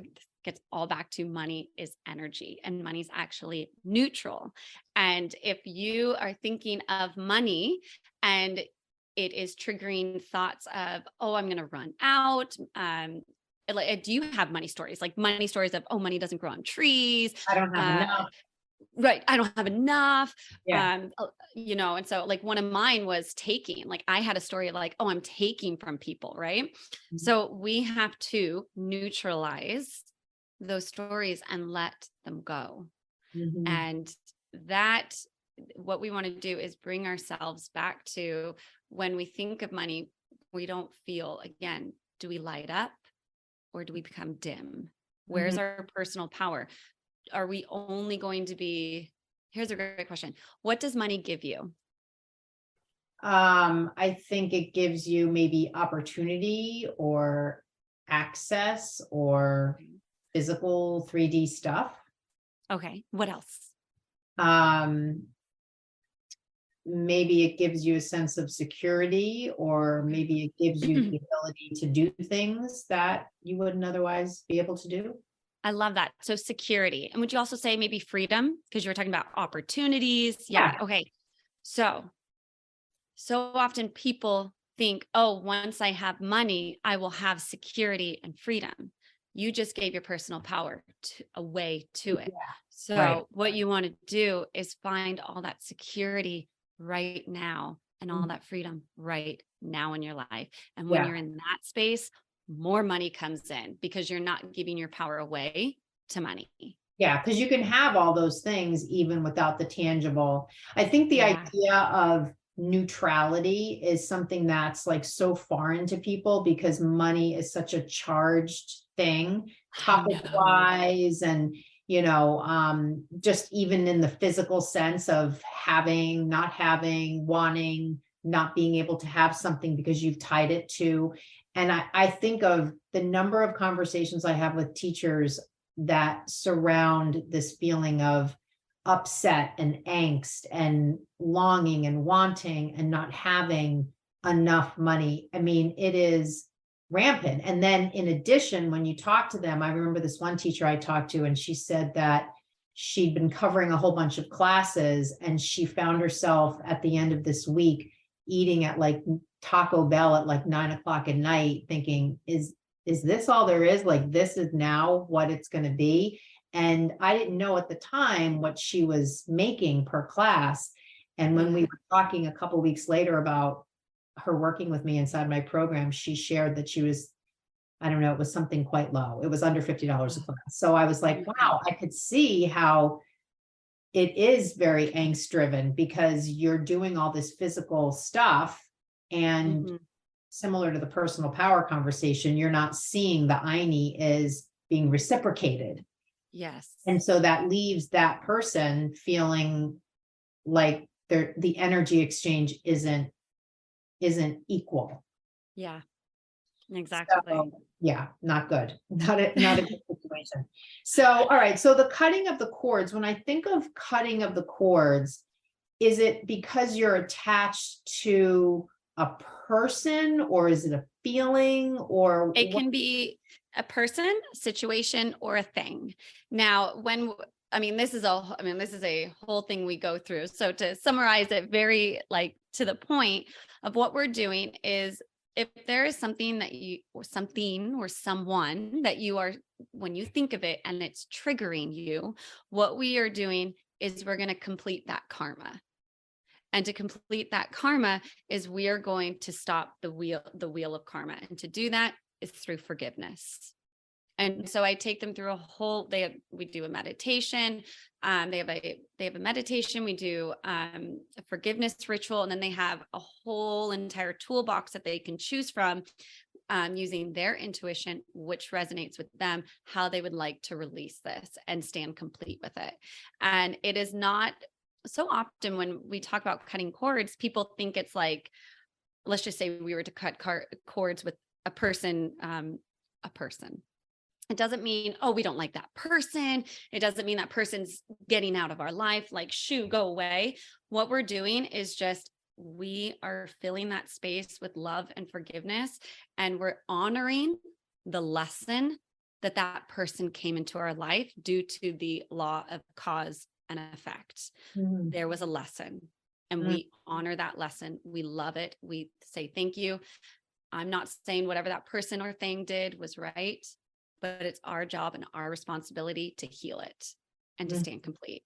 gets all back to money is energy, and money's actually neutral. And if you are thinking of money and it is triggering thoughts of, oh, I'm going to run out. Do you have money stories? Like money stories of, oh, money doesn't grow on trees. I don't have enough. Right. I don't have enough. Yeah. And so like one of mine was taking, like I had a story of like, oh, I'm taking from people. Right. So we have to neutralize those stories and let them go. And what we want to do is bring ourselves back to, when we think of money, we don't feel, again, do we light up or do we become dim? Where's our personal power? Are we only going to be, here's a great question. What does money give you? I think it gives you maybe opportunity or access or physical 3D stuff. Okay. What else? Maybe it gives you a sense of security, or maybe it gives you the ability to do things that you wouldn't otherwise be able to do. I love that. So security. And would you also say maybe freedom? Because you were talking about opportunities. Yeah. Okay. So often people think, oh, once I have money, I will have security and freedom. You just gave your personal power away to it. Yeah. So what you want to do is find all that security right now and all that freedom right now in your life. And when you're in that space, more money comes in, because you're not giving your power away to money. Yeah, because you can have all those things even without the tangible. I think the idea of neutrality is something that's like so foreign to people, because money is such a charged thing, topic wise, and just even in the physical sense of having, not having, wanting, not being able to have something because you've tied it to. And I think of the number of conversations I have with teachers that surround this feeling of upset and angst and longing and wanting and not having enough money. I mean, it is rampant. And then in addition, when you talk to them, I remember this one teacher I talked to, and she said that she'd been covering a whole bunch of classes, and she found herself at the end of this week eating at like Taco Bell at like 9:00 at night, thinking, is this all there is? Like, this is now what it's going to be. And I didn't know at the time what she was making per class. And when we were talking a couple of weeks later about her working with me inside my program, she shared that she was, I don't know, it was something quite low. It was under $50 a class. So I was like, wow, I could see how it is very angst driven, because you're doing all this physical stuff, and similar to the personal power conversation, you're not seeing the INI is being reciprocated. Yes. And so that leaves that person feeling like the energy exchange isn't equal. Yeah. Exactly. So, yeah, not good. Not a good situation. So, all right. So the cutting of the cords, when I think of cutting of the cords, is it because you're attached to a person, or is it a feeling, or It what? can be a person, situation, or a thing. Now, this is a whole thing we go through. So to summarize it very like to the point of what we're doing is, if there is something that you, or something or someone that you are, when you think of it and it's triggering you, what we are doing is we're going to complete that karma. And to complete that karma is we are going to stop the wheel of karma. And to do that is through forgiveness. And so I take them through we do a meditation. They have a meditation. We do a forgiveness ritual, and then they have a whole entire toolbox that they can choose from, using their intuition, which resonates with them, how they would like to release this and stand complete with it. And it is not so often when we talk about cutting cords, people think it's like, let's just say we were to cut cords with a person. It doesn't mean, oh, we don't like that person. It doesn't mean that person's getting out of our life, like, shoo, go away. What we're doing is just, we are filling that space with love and forgiveness, and we're honoring the lesson that person came into our life due to the law of cause and effect. Mhm. There was a lesson, and we honor that lesson. We love it. We say thank you. I'm not saying whatever that person or thing did was right, but it's our job and our responsibility to heal it and to stand complete.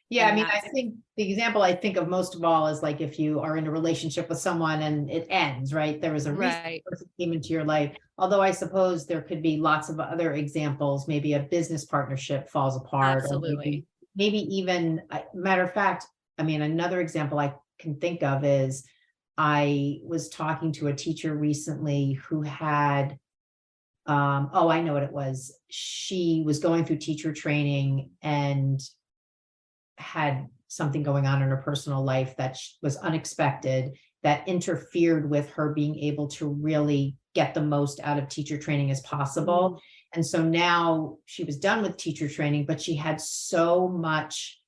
Yeah, I And mean, I think the example I think of most of all is like if you are in a relationship with someone and it ends, right? There was a reason right. the person came into your life. Although I suppose there could be lots of other examples. Maybe a business partnership falls apart, or Absolutely. maybe even, matter of fact, I mean, another example I can think of is I was talking to a teacher recently who had, oh, I know what it was. She was going through teacher training and had something going on in her personal life that was unexpected, that interfered with her being able to really get the most out of teacher training as possible. And so now she was done with teacher training, but she had so much,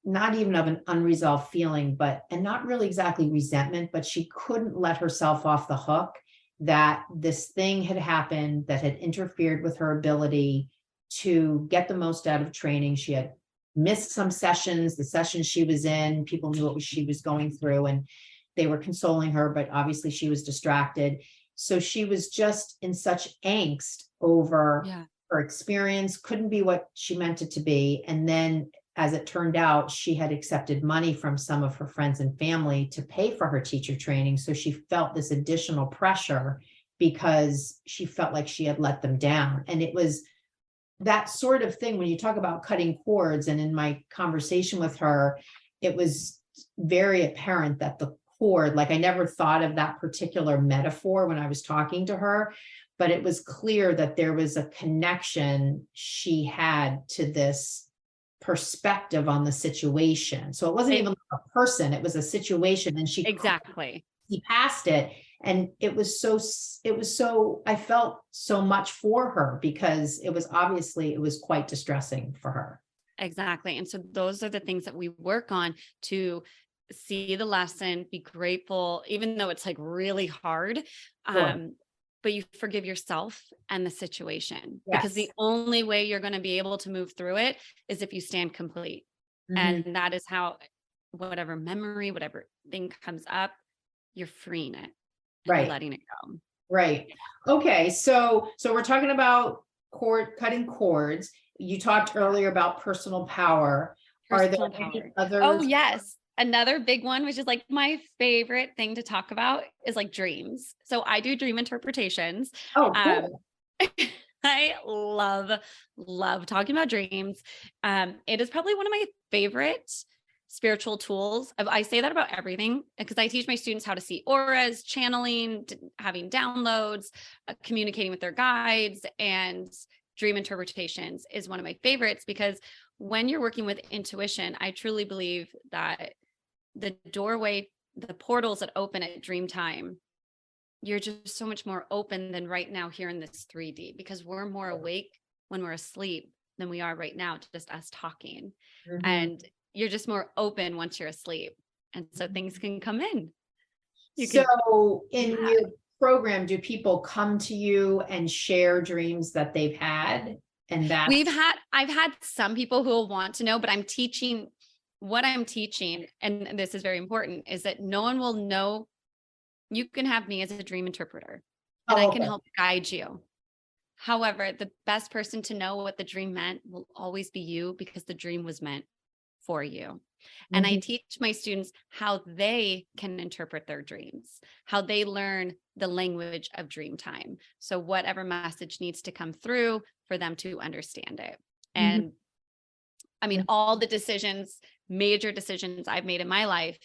not even of an unresolved feeling, and not really exactly resentment, but she couldn't let herself off the hook that this thing had happened that had interfered with her ability to get the most out of training. She had missed some sessions, the sessions she was in, people knew what she was going through, and they were consoling her, but obviously she was distracted. So she was just in such angst over her experience, couldn't be what she meant it to be. And then, as it turned out, she had accepted money from some of her friends and family to pay for her teacher training. So she felt this additional pressure because she felt like she had let them down. And it was that sort of thing when you talk about cutting cords. And in my conversation with her, it was very apparent that the cord, like I never thought of that particular metaphor when I was talking to her, but it was clear that there was a connection she had to this perspective on the situation. So it wasn't even like a person, it was a situation, and she passed it. And it was so, I felt so much for her because it was quite distressing for her. Exactly. And so those are the things that we work on to see the lesson, be grateful, even though it's like really hard. Sure. But you forgive yourself and the situation, Yes. because the only way you're going to be able to move through it is if you stand complete. And that is how, whatever memory, whatever thing comes up, you're freeing it. And you're letting it go. Right. Okay. So we're talking about cutting cords. You talked earlier about personal power. Are there any others? Oh, yes. Another big one, which is like my favorite thing to talk about, is like dreams. So I do dream interpretations. Oh, cool. I love talking about dreams. It is probably one of my favorite spiritual tools. I say that about everything because I teach my students how to see auras, channeling, having downloads, communicating with their guides, and dream interpretations is one of my favorites, because when you're working with intuition, I truly believe that the doorway, the portals that open at dream time, you're just so much more open than right now here in this 3D, because we're more awake when we're asleep than we are right now, just us talking. Mhm. And you're just more open once you're asleep. And so things can come in. So in Yeah. your program, do people come to you and share dreams that they've had? And that I've had some people who will want to know, but what I'm teaching, and this is very important, is that no one will know. You can have me as a dream interpreter, and I can okay. help guide you. However, the best person to know what the dream meant will always be you, because the dream was meant for you. And I Mhm. teach my students how they can interpret their dreams, how they learn the language of dream time. So whatever message needs to come through for them to understand it. Mhm. And I mean, all the major decisions I've made in my life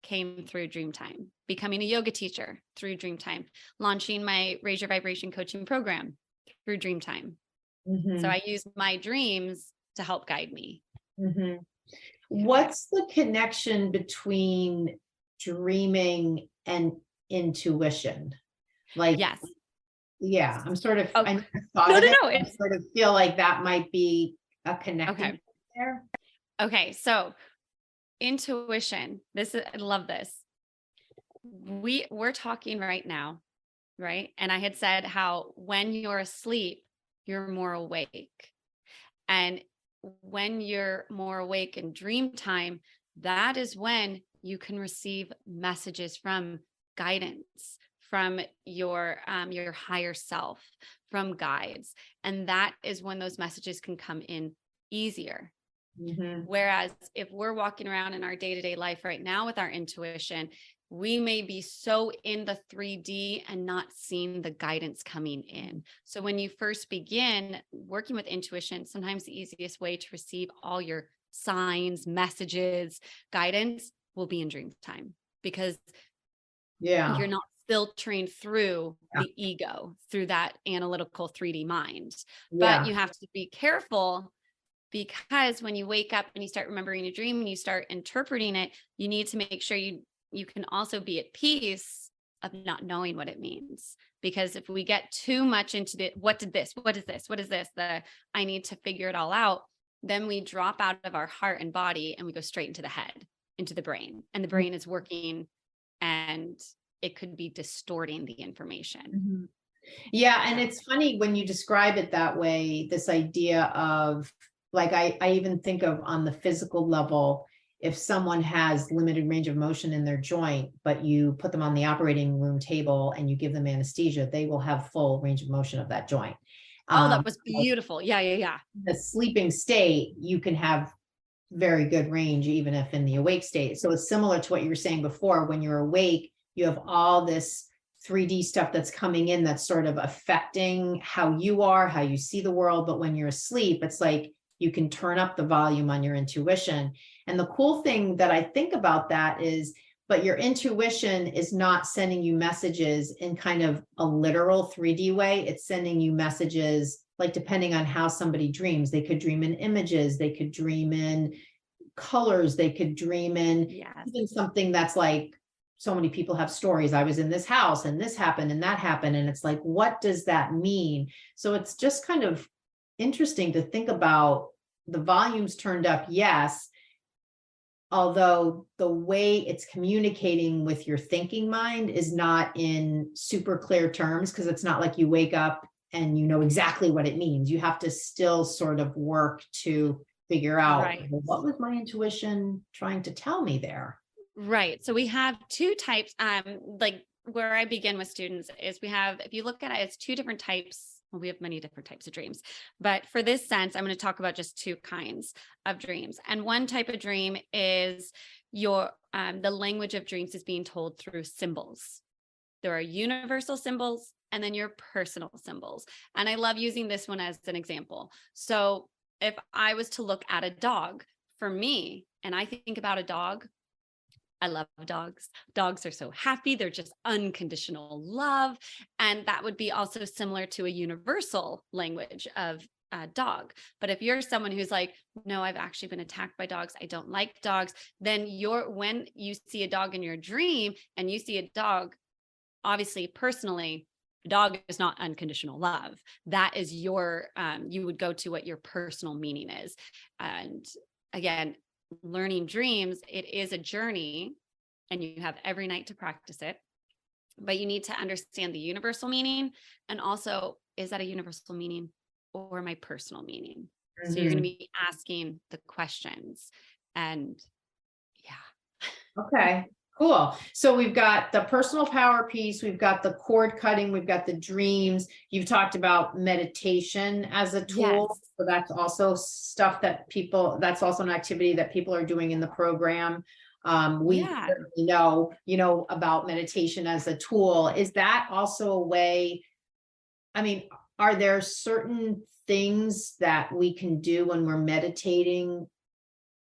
came through dream time. Becoming a yoga teacher through dream time, launching my Raise Your Vibration coaching program through dream time. So Mhm. I use my dreams to help guide me. Mhm. Yeah. What's the connection between dreaming and intuition? Like, Yes. yeah, I'm sort of, Oh, I never thought no, of no, it. no. I sort of feel like that might be a connecting Okay. there. Okay. So intuition, I love this. We're talking right now, right? And I had said how when you're asleep, you're more awake. And when you're more awake in dream time, that is when you can receive messages from guidance, from your higher self, from guides. And that is when those messages can come in easier. Mhm. Whereas if we're walking around in our day-to-day life right now with our intuition, we may be so in the 3D and not seeing the guidance coming in. So when you first begin working with intuition, sometimes the easiest way to receive all your signs, messages, guidance will be in dream time, because Yeah. you're not filtering through the ego, through that analytical 3D mind. But Yeah. you have to be careful, because when you wake up and you start remembering a dream and you start interpreting it, you need to make sure you can also be at peace of not knowing what it means. Because if we get too much into the what is this, the I need to figure it all out, then we drop out of our heart and body and we go straight into the head, into the brain, and the brain is working, and it could be distorting the information. Mhm. Yeah, and it's funny when you describe it that way, this idea of like I even think of on the physical level, if someone has limited range of motion in their joint, but you put them on the operating room table and you give them anesthesia, they will have full range of motion of that joint. Oh, that Um, was beautiful. Yeah, yeah, yeah. the sleeping state, you can have very good range, even if in the awake state. So it's similar to what you were saying before. When you're awake, you have all this 3D stuff that's coming in that's sort of affecting how you are, how you see the world. But when you're asleep, it's like you can turn up the volume on your intuition. And the cool thing that I think about that is, but your intuition is not sending you messages in kind of a literal 3D way. It's sending you messages, like depending on how somebody dreams, they could dream in images, they could dream in colors, they could dream in Yes. even something that's like, so many people have stories. I was in this house and this happened and that happened. And it's like, what does that mean? So it's just kind of interesting to think about the volumes turned up, yes, although the way it's communicating with your thinking mind is not in super clear terms, because it's not like you wake up and you know exactly what it means. You have to still sort of work to figure out, Right. well, what was my intuition trying to tell me there? Right. So we have two types. Like where I begin with students is we have, if you look at it, it's two different types. Well, we have many different types of dreams, but for this sense, I'm going to talk about just two kinds of dreams. And one type of dream is the language of dreams is being told through symbols. There are universal symbols and then your personal symbols. And I love using this one as an example. So if I was to look at a dog for me, and I think about a dog, I love dogs. Dogs are so happy. They're just unconditional love. And that would be also similar to a universal language of a dog. But if you're someone who's like, no, I've actually been attacked by dogs, I don't like dogs, then when you see a dog in your dream and you see a dog obviously personally, dog is not unconditional love. That is your, you would go to what your personal meaning is. And again, learning dreams, it is a journey and you have every night to practice it, but you need to understand the universal meaning. And also, is that a universal meaning or my personal meaning? So you're going to be asking the questions, and yeah. Okay, cool. So we've got the personal power piece, we've got the cord cutting, we've got the dreams. You've talked about meditation as a tool. Yes. So that's also stuff that people, that's also an activity that people are doing in the program. We Yeah. certainly know about meditation as a tool. Is that also a way, I mean, are there certain things that we can do when we're meditating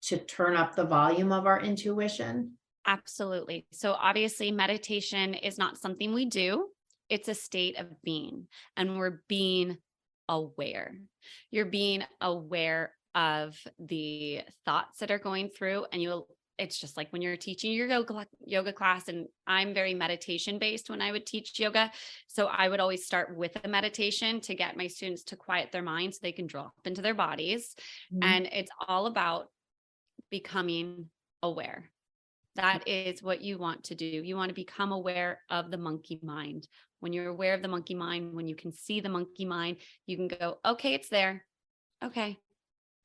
to turn up the volume of our intuition? Absolutely. So obviously meditation is not something we do. It's a state of being, and we're being aware. You're being aware of the thoughts that are going through, and it's just like when you're teaching your yoga class, and I'm very meditation based when I would teach yoga. So I would always start with a meditation to get my students to quiet their minds so they can drop into their bodies. And it's all about becoming aware. That is what you want to do. You want to become aware of the monkey mind. When you're aware of the monkey mind, when you can see the monkey mind, you can go, okay, it's there. Okay.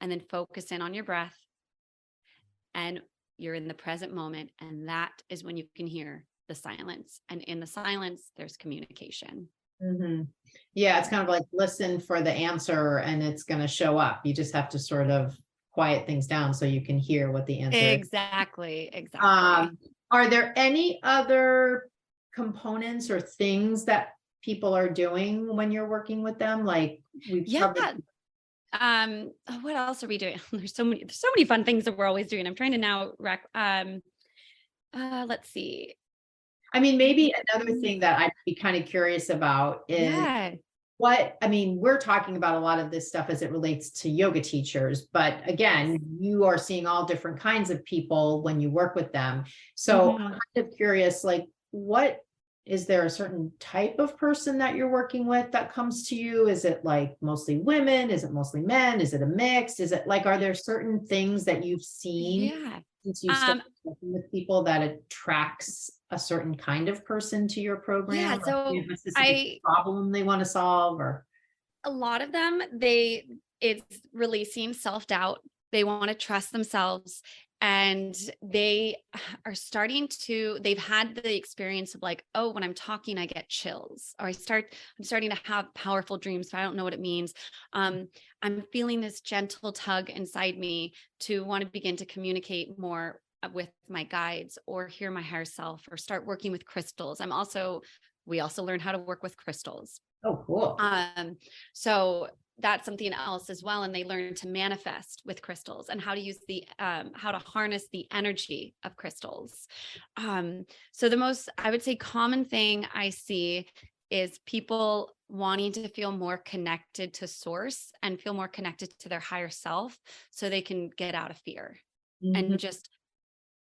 And then focus in on your breath. And you're in the present moment. And that is when you can hear the silence. And in the silence, there's communication. Yeah, it's kind of like listen for the answer and it's going to show up. You just have to sort of quiet things down so you can hear what the answer is. Exactly. Are there any other components or things that people are doing when you're working with them? Like we've covered. What else are we doing? There's so many fun things that we're always doing. I'm trying to now let's see. I mean, maybe another thing that I'd be kind of curious about is we're talking about a lot of this stuff as it relates to yoga teachers, but again, you are seeing all different kinds of people when you work with them. So I'm kind of curious, like, is there a certain type of person that you're working with that comes to you? Is it like mostly women? Is it mostly men? Is it a mix? Is it like, are there certain things that you've seen since you started working with people that attracts a certain kind of person to your program? Yeah, so a specific problem they want to solve, or a lot of them, it's releasing self-doubt. They want to trust themselves, and they are they've had the experience of like, oh, when I'm talking, I get chills, or I'm starting to have powerful dreams, but I don't know what it means. I'm feeling this gentle tug inside me to want to begin to communicate more with my guides, or hear my higher self, or start working with crystals. We also learn how to work with crystals. Oh, cool. So that's something else as well. And they learn to manifest with crystals and how to use how to harness the energy of crystals. So the most, I would say, common thing I see is people wanting to feel more connected to source and feel more connected to their higher self so they can get out of fear and just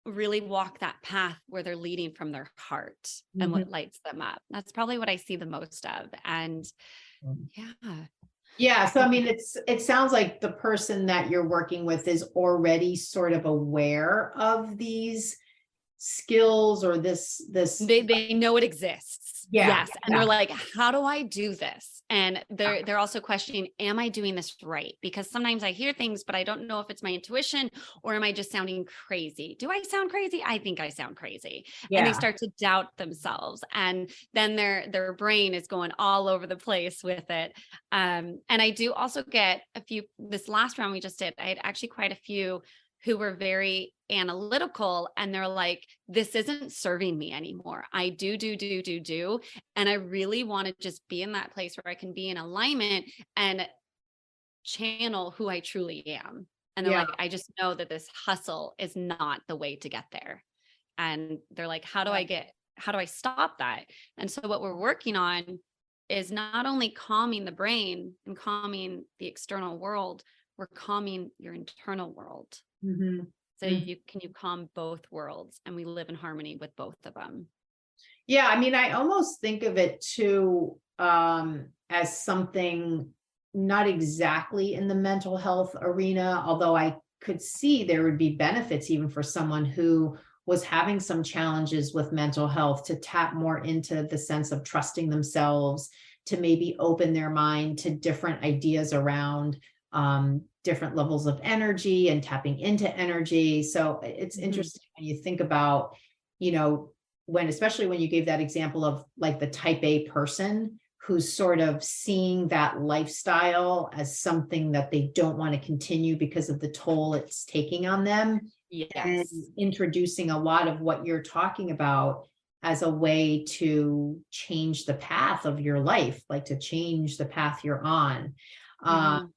really walk that path where they're leading from their heart and what lights them up. That's probably what I see the most of. And yeah. So, I mean, it sounds like the person that you're working with is already sort of aware of these skills or this. They know it exists. Yeah. Yes. And they're like, how do I do this? And they're also questioning, am I doing this right? Because sometimes I hear things, but I don't know if it's my intuition or am I just sounding crazy? Do I sound crazy? I think I sound crazy. Yeah. And they start to doubt themselves. And then their brain is going all over the place with it. And I do also get this last round we just did, I had actually quite a few who were very analytical, and they're like, this isn't serving me anymore. I do. And I really want to just be in that place where I can be in alignment and channel who I truly am. And they're like, I just know that this hustle is not the way to get there. And they're like, how do I stop that? And so what we're working on is not only calming the brain and calming the external world, we're calming your internal world. So you calm both worlds, and we live in harmony with both of them. Yeah, I mean, I almost think of it too, as something not exactly in the mental health arena, although I could see there would be benefits even for someone who was having some challenges with mental health to tap more into the sense of trusting themselves, to maybe open their mind to different ideas around different levels of energy and tapping into energy. So it's interesting when you think about, you know, especially when you gave that example of like the type A person who's sort of seeing that lifestyle as something that they don't want to continue because of the toll it's taking on them, and Yes. introducing a lot of what you're talking about as a way to change the path of your life, like to change the path you're on. Mhm.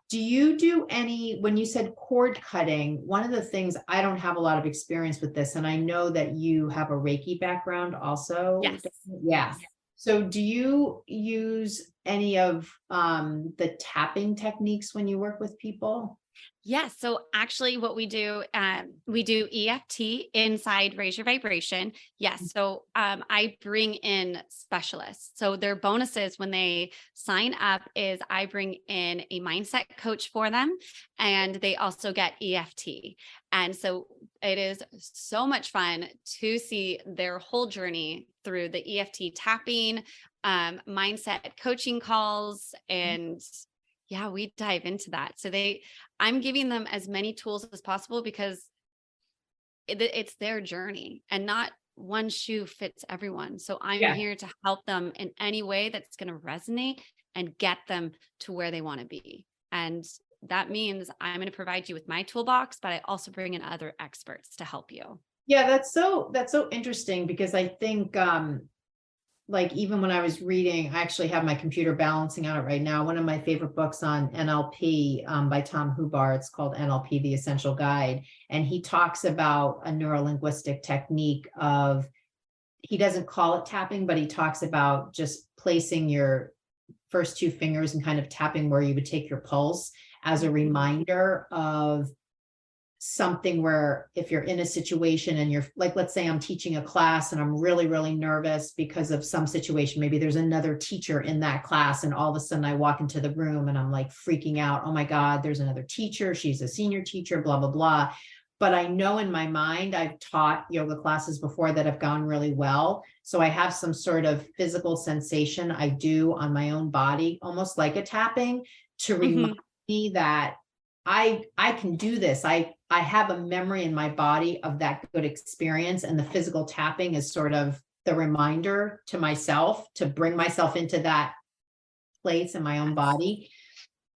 Do you do any, when you said cord cutting, one of the things, I don't have a lot of experience with this, and I know that you have a Reiki background also. Yes. Yeah. So do you use any of the tapping techniques when you work with people? Yes. So actually, what we do EFT inside Raise Your Vibration. Yes. So I bring in specialists. So their bonuses when they sign up is I bring in a mindset coach for them, and they also get EFT. And so it is so much fun to see their whole journey through the EFT tapping, mindset coaching calls, and yeah, we dive into that. I'm giving them as many tools as possible because it's their journey and not one shoe fits everyone. So I'm Yeah. here to help them in any way that's going to resonate and get them to where they want to be. And that means I'm going to provide you with my toolbox, but I also bring in other experts to help you. Yeah, that's so interesting because I think like even when I was reading, I actually have my computer balancing on it right now. One of my favorite books on NLP by Tom Hubar, it's called NLP, The Essential Guide. And he talks about a neurolinguistic technique of, he doesn't call it tapping, but he talks about just placing your first two fingers and kind of tapping where you would take your pulse as a reminder of something where if you're in a situation and you're like, let's say I'm teaching a class and I'm really, really nervous because of some situation. Maybe there's another teacher in that class and all of a sudden I walk into the room and I'm like freaking out. Oh my God, there's another teacher. She's a senior teacher, blah, blah, blah. But I know in my mind, I've taught yoga classes before that have gone really well. So I have some sort of physical sensation I do on my own body, almost like a tapping, to remind me that I can do this. I have a memory in my body of that good experience, and the physical tapping is sort of the reminder to myself to bring myself into that place in my own body.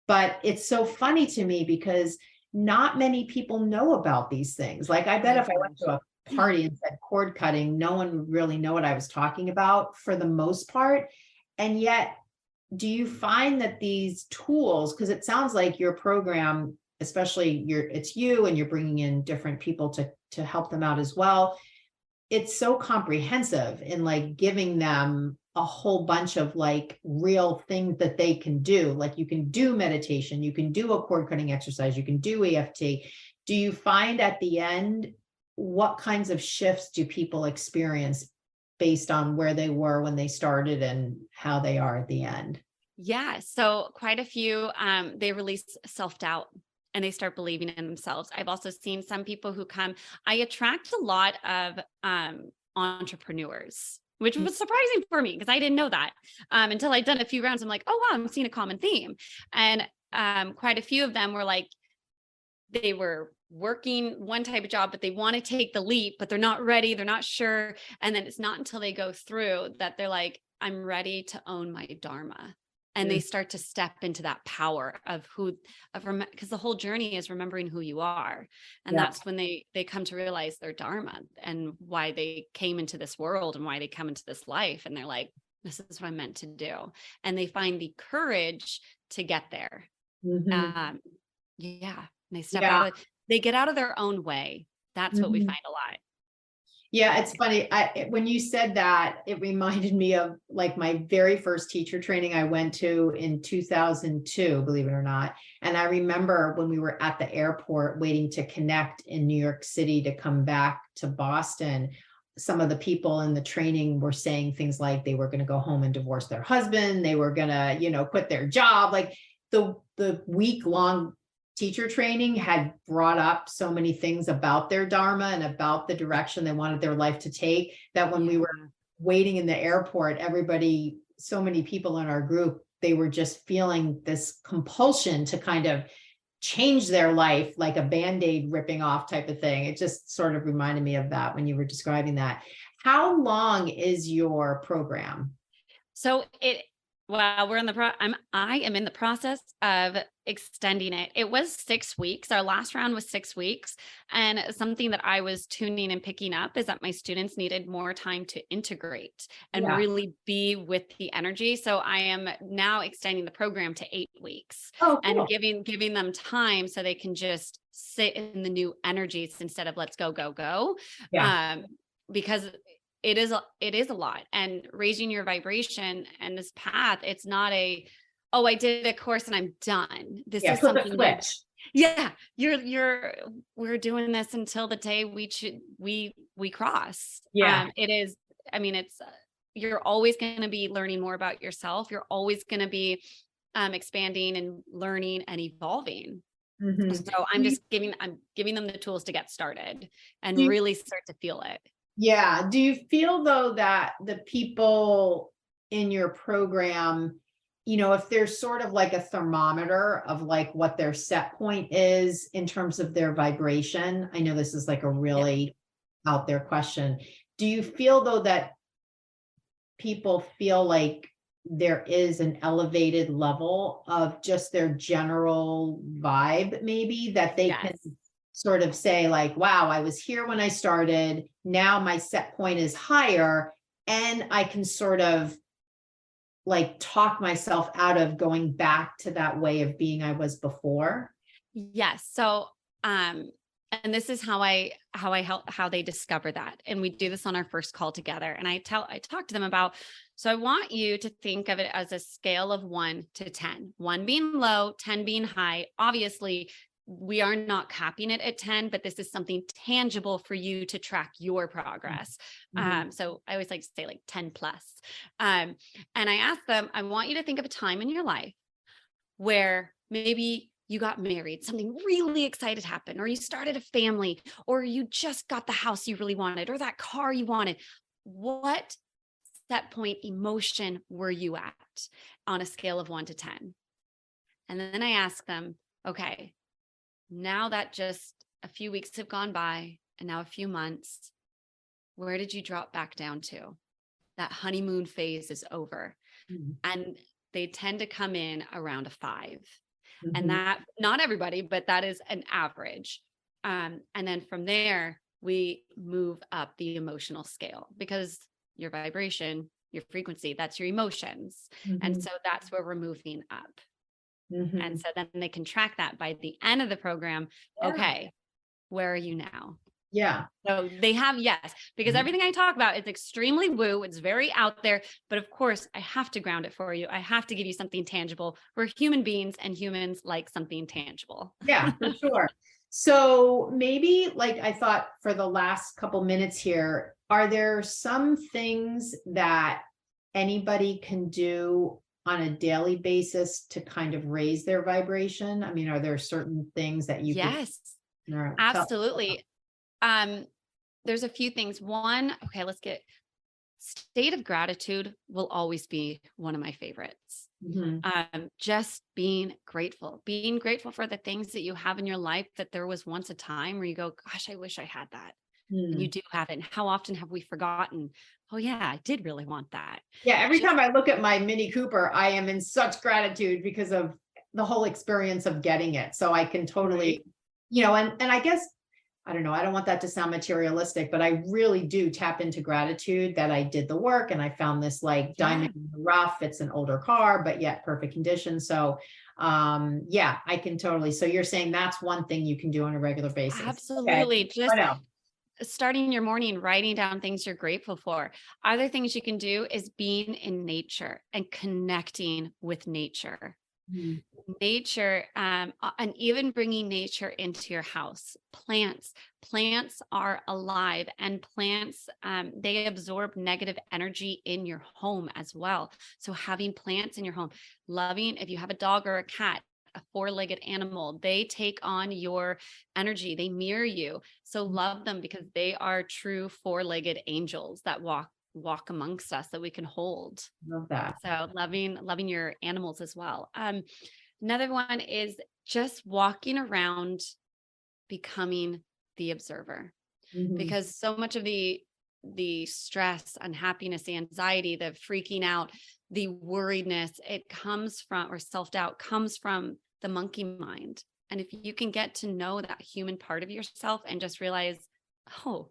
But it's so funny to me because not many people know about these things. Like I bet if I went to a party and said cord cutting, no one would really know what I was talking about for the most part. And yet, do you find that these tools, because it sounds like your program, especially it's you and you're bringing in different people to help them out as well, it's so comprehensive in like giving them a whole bunch of like real things that they can do. Like you can do meditation, you can do a cord cutting exercise, you can do EFT. Do you find at the end, what kinds of shifts do people experience based on where they were when they started and how they are at the end? Yeah. So quite a few, they release self-doubt and they start believing in themselves. I've also seen some people who I attract a lot of entrepreneurs, which was surprising for me because I didn't know that until I'd done a few rounds. I'm like, oh, wow, I'm seeing a common theme. And quite a few of them were like, they were working one type of job, but they want to take the leap, but they're not ready. They're not sure. And then it's not until they go through that they're like, I'm ready to own my dharma. And they start to step into that power of because the whole journey is remembering who you are. And that's when they come to realize their dharma and why they came into this world and why they come into this life. And they're like, this is what I'm meant to do. And they find the courage to get there. Yeah. And they get out of their own way. That's what we find a lot. Yeah, it's funny. When you said that, it reminded me of like my very first teacher training I went to in 2002, believe it or not. And I remember when we were at the airport waiting to connect in New York City to come back to Boston, some of the people in the training were saying things like they were going to go home and divorce their husband. They were going to, quit their job. Like the week-long teacher training had brought up so many things about their dharma and about the direction they wanted their life to take, that when we were waiting in the airport, so many people in our group, they were just feeling this compulsion to kind of change their life, like a Band-Aid ripping off type of thing. It just sort of reminded me of that when you were describing that. How long is your program? So I am in the process of extending it. It was 6 weeks. Our last round was 6 weeks. And something that I was tuning and picking up is that my students needed more time to integrate and really be with the energy. So I am now extending the program to 8 weeks and giving them time so they can just sit in the new energies instead of let's go, go, go. Because it is a lot, and raising your vibration and this path. It's not I did a course and I'm done. This is something switch. We're doing this until the day we cross. It is. I mean, you're always going to be learning more about yourself. You're always going to be expanding and learning and evolving. Mm-hmm. So I'm giving them the tools to get started and really start to feel it. Yeah. Do you feel though that the people in your program, if there's sort of like a thermometer of like what their set point is in terms of their vibration? I know this is like a really out there question. Do you feel though that people feel like there is an elevated level of just their general vibe, maybe that they can sort of say like, wow, I was here when I started. Now my set point is higher, and I can sort of like talk myself out of going back to that way of being I was before? Yes. So, and this is how I help, how they discover that. And we do this on our first call together. And I talk to them about, so I want you to think of it as a scale of 1 to 10, 1 being low, 10 being high. Obviously, we are not capping it at 10, but this is something tangible for you to track your progress. Mm-hmm. So I always like to say like 10 plus. And I ask them, I want you to think of a time in your life where maybe you got married, something really excited happened, or you started a family, or you just got the house you really wanted, or that car you wanted. What set point emotion were you at on a scale of 1 to 10? And then I ask them, okay, now that just a few weeks have gone by and now a few months, where did you drop back down to? That honeymoon phase is over. Mm-hmm. And they tend to come in around a 5. Mm-hmm. And that, not everybody, but that is an average. And then from there, we move up the emotional scale, because your vibration, your frequency, that's your emotions. Mm-hmm. And so that's where we're moving up. Mm-hmm. And so then they can track that by the end of the program. Yeah. Okay, where are you now? Yeah. So they have, because everything I talk about is extremely woo. It's very out there, but of course I have to ground it for you. I have to give you something tangible. We're human beings, and humans like something tangible. Yeah, for sure. So maybe, like, I thought for the last couple minutes here, are there some things that anybody can do on a daily basis to kind of raise their vibration? I mean, are there certain things that you could, absolutely. There's a few things. One, state of gratitude will always be one of my favorites. Mm-hmm. Just being grateful for the things that you have in your life, that there was once a time where you go, gosh, I wish I had that. And you do have it. And how often have we forgotten? Oh yeah, I did really want that. Yeah. Every time I look at my Mini Cooper, I am in such gratitude because of the whole experience of getting it. So I can totally, and I guess, I don't know, I don't want that to sound materialistic, but I really do tap into gratitude that I did the work and I found this like diamond in the rough. It's an older car, but yet perfect condition. So I can totally. So you're saying that's one thing you can do on a regular basis. Absolutely. Okay. Just starting your morning, writing down things you're grateful for. Other things you can do is being in nature and connecting with nature. Mhm. Nature, and even bringing nature into your house. Plants are alive, and plants, they absorb negative energy in your home as well. So having plants in your home, loving, if you have a dog or a cat, a four-legged animal, they take on your energy, they mirror you. So love them, because they are true four-legged angels that walk amongst us, that we can hold. Love that. So loving your animals as well. Another one is just walking around, becoming the observer, Mhm. because so much of the stress, unhappiness, the anxiety, the freaking out, the worriedness, it comes from, or self-doubt comes from the monkey mind. And if you can get to know that human part of yourself and just realize, oh,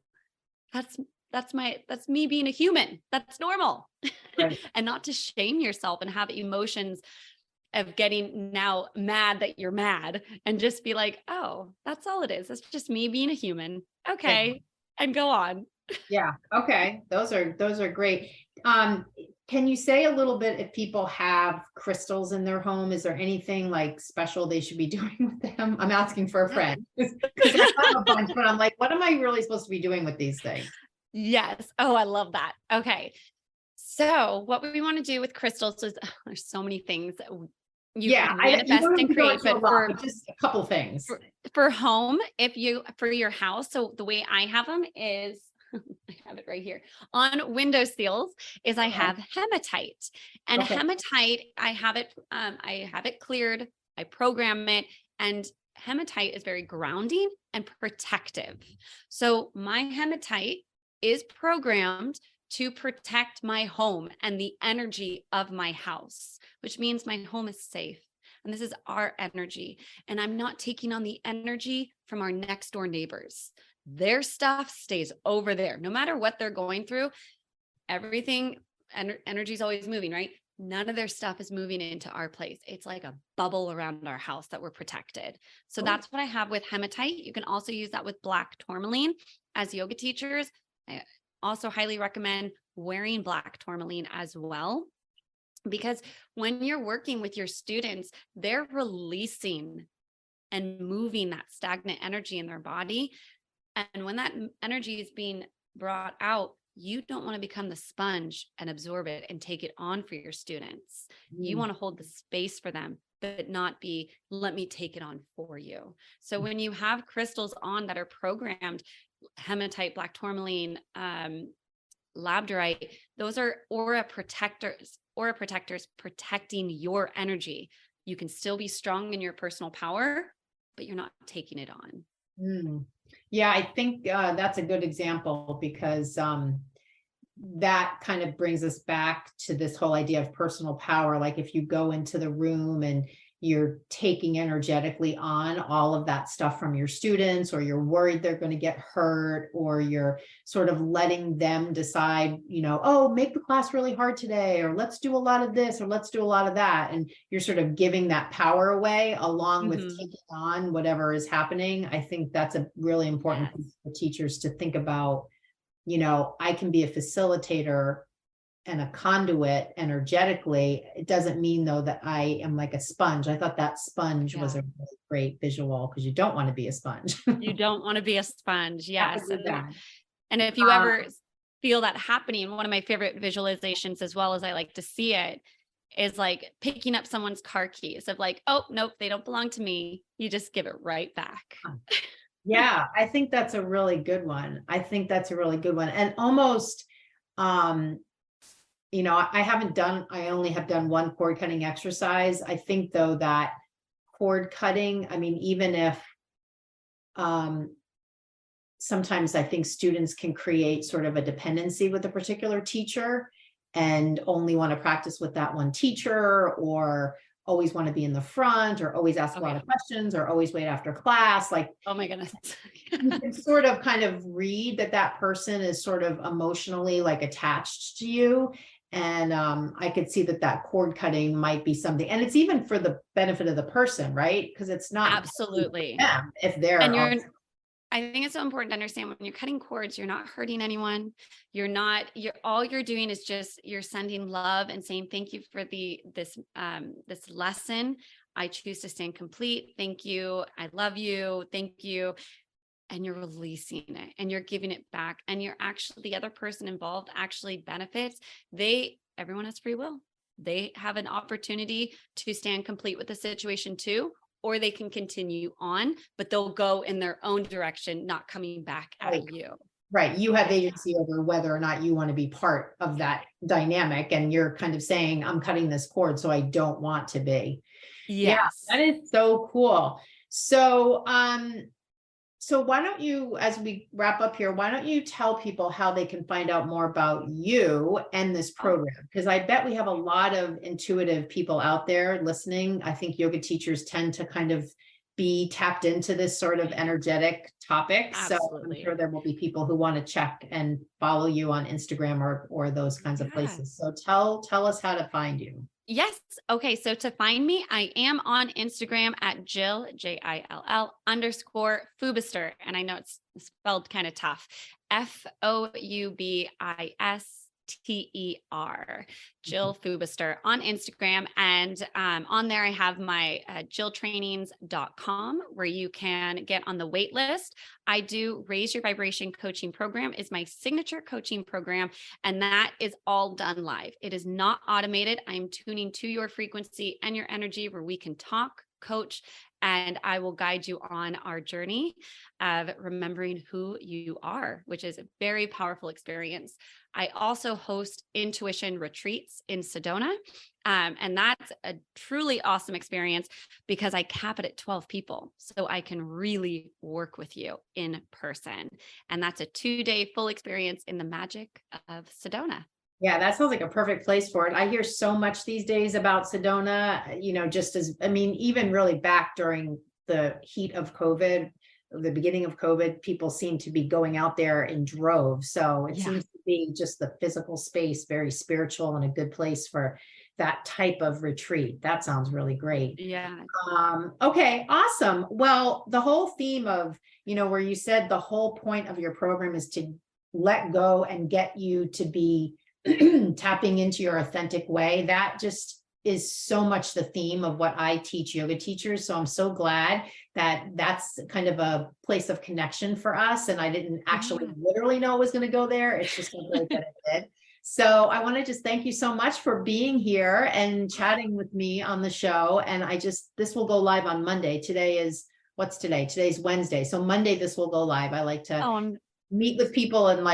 that's that's me being a human. That's normal. Right. And not to shame yourself and have emotions of getting now mad that you're mad, and just be like, oh, that's all it is. It's just me being a human. Yeah. Okay. And go on. Yeah. Okay. Those are great. Can you say a little bit if people have crystals in their home? Is there anything like special they should be doing with them? I'm asking for a friend because I have a bunch, but I'm like, what am I really supposed to be doing with these things? Yes. Oh, I love that. Okay. So what we want to do with crystals is, there's so many things that you Yeah, can you manifest don't have and to go create, into a but lot, but just a couple things. for home, for your house. So the way I have them is, I have it right here on window seals, is I Okay. have hematite. And Okay. hematite, I have it cleared, I program it, and hematite is very grounding and protective. So my hematite is programmed to protect my home and the energy of my house, which means my home is safe. And this is our energy. And I'm not taking on the energy from our next door neighbors. Their stuff stays over there. No matter what they're going through, everything, energy is always moving, right? None of their stuff is moving into our place. It's like a bubble around our house that we're protected. So Cool. that's what I have with hematite. You can also use that with black tourmaline. As yoga teachers, I also highly recommend wearing black tourmaline as well, because when you're working with your students, they're releasing and moving that stagnant energy in their body. And when that energy is being brought out, you don't want to become the sponge and absorb it and take it on for your students. You Mm. want to hold the space for them, but not be, let me take it on for you. So when you have crystals on that are programmed, hematite, black tourmaline, labradorite, those are aura protectors protecting your energy. You can still be strong in your personal power, but you're not taking it on. Mm. Yeah, I think that's a good example because that kind of brings us back to this whole idea of personal power. Like if you go into the room and you're taking energetically on all of that stuff from your students, or you're worried they're going to get hurt, or you're sort of letting them decide, oh, make the class really hard today, or let's do a lot of this, or let's do a lot of that. And you're sort of giving that power away along with taking on whatever is happening. I think that's a really important piece for teachers to think about. I can be a facilitator and a conduit energetically. It doesn't mean though that I am like a sponge. I thought that sponge was a really great visual, because you don't want to be a sponge. You don't want to be a sponge. Yes. And if you Um, ever feel that happening, one of my favorite visualizations, as well as I like to see it, is like picking up someone's car keys of like, oh, nope, they don't belong to me. You just give it right back. Yeah, I think that's a really good one. And almost, I only have done one cord cutting exercise. I think though that cord cutting, I mean, even if, sometimes I think students can create sort of a dependency with a particular teacher and only want to practice with that one teacher, or always want to be in the front, or always ask a lot of questions, or always wait after class. Like, oh my goodness. you can sort of kind of read that person is sort of emotionally like attached to you. And I could see that cord cutting might be something, and it's even for the benefit of the person, right? Because it's not Absolutely. them if they're And I think it's so important to understand when you're cutting cords, you're not hurting anyone. All you're doing is just, you're sending love and saying, thank you for this lesson. I choose to stand complete. Thank you. I love you. Thank you. And you're releasing it and you're giving it back. And you're actually, the other person involved actually benefits. Everyone has free will. They have an opportunity to stand complete with the situation too, or they can continue on, but they'll go in their own direction, not coming back at you. Right. You have agency over whether or not you want to be part of that dynamic. And you're kind of saying, I'm cutting this cord, so I don't want to be. Yes. Yeah, that is so cool. So, so why don't you, as we wrap up here, why don't you tell people how they can find out more about you and this program? Because I bet we have a lot of intuitive people out there listening. I think yoga teachers tend to kind of be tapped into this sort of energetic topic. Absolutely. So I'm sure there will be people who want to check and follow you on Instagram or those kinds of places. So tell us how to find you. Yes. Okay. So to find me, I am on Instagram at Jill, Jill _Foubister. And I know it's spelled kind of tough. Foubister, Jill Foubister on Instagram. And on there, I have my jilltrainings.com where you can get on the wait list. I do Raise Your Vibration coaching program is my signature coaching program. And that is all done live. It is not automated. I'm tuning to your frequency and your energy where we can talk, coach, and I will guide you on our journey of remembering who you are, which is a very powerful experience. I also host intuition retreats in Sedona. And that's a truly awesome experience because I cap it at 12 people. So I can really work with you in person. And that's a 2-day full experience in the magic of Sedona. Yeah, that sounds like a perfect place for it. I hear so much these days about Sedona, even really back during the heat of COVID, the beginning of COVID, people seem to be going out there in droves. So it seems to be just the physical space, very spiritual and a good place for that type of retreat. That sounds really great. Yeah. Okay, awesome. Well, the whole theme of, where you said the whole point of your program is to let go and get you to be tapping into your authentic way. That just is so much the theme of what I teach yoga teachers. So I'm so glad that that's kind of a place of connection for us. And I didn't actually literally know it was going to go there. It's just really that it did. So I want to just thank you so much for being here and chatting with me on the show. And this will go live on Monday. What's today? Today's Wednesday. So Monday, this will go live. I like to meet with people and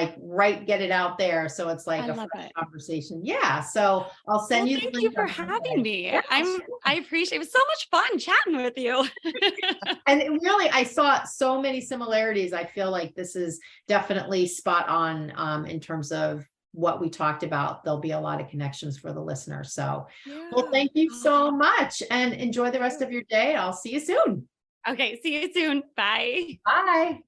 get it out there. So it's like a fresh conversation. Yeah. So I'll send you. Thank you for having me. Yeah, I appreciate it. It was so much fun chatting with you. And really, I saw so many similarities. I feel like this is definitely spot on in terms of what we talked about. There'll be a lot of connections for the listener. So, well, thank you so much and enjoy the rest of your day. I'll see you soon. Okay. See you soon. Bye. Bye.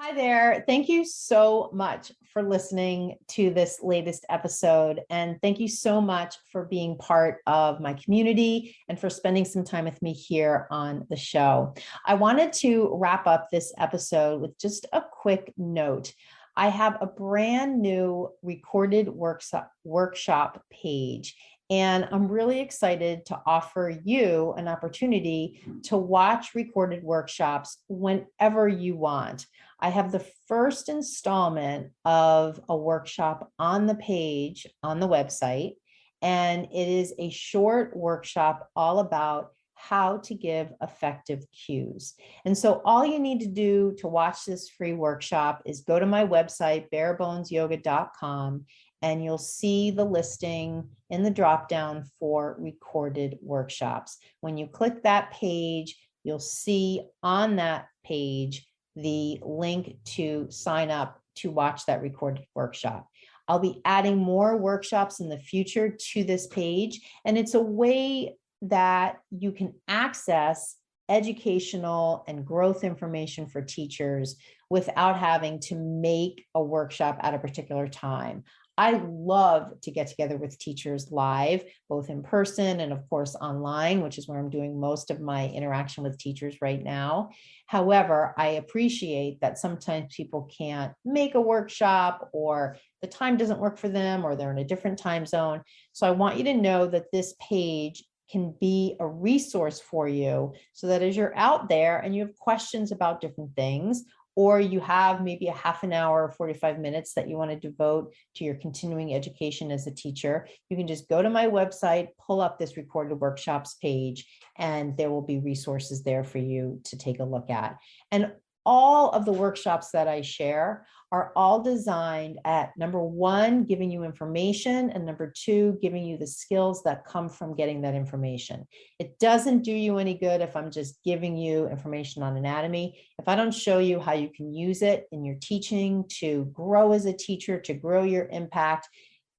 Hi there. Thank you so much for listening to this latest episode. And thank you so much for being part of my community and for spending some time with me here on the show. I wanted to wrap up this episode with just a quick note. I have a brand new recorded workshop page. And I'm really excited to offer you an opportunity to watch recorded workshops whenever you want. I have the first installment of a workshop on the page on the website, and it is a short workshop all about how to give effective cues. And so all you need to do to watch this free workshop is go to my website, barebonesyoga.com, and you'll see the listing in the dropdown for recorded workshops. When you click that page, you'll see on that page the link to sign up to watch that recorded workshop. I'll be adding more workshops in the future to this page, and it's a way that you can access educational and growth information for teachers without having to make a workshop at a particular time. I love to get together with teachers live, both in person and of course online, which is where I'm doing most of my interaction with teachers right now. However, I appreciate that sometimes people can't make a workshop, or the time doesn't work for them, or they're in a different time zone. So I want you to know that this page can be a resource for you, so that as you're out there and you have questions about different things, or you have maybe a half an hour, 45 minutes that you want to devote to your continuing education as a teacher, you can just go to my website, pull up this recorded workshops page, and there will be resources there for you to take a look at. And all of the workshops that I share are all designed at, number one, giving you information, and number two, giving you the skills that come from getting that information. It doesn't do you any good if I'm just giving you information on anatomy. If I don't show you how you can use it in your teaching to grow as a teacher, to grow your impact,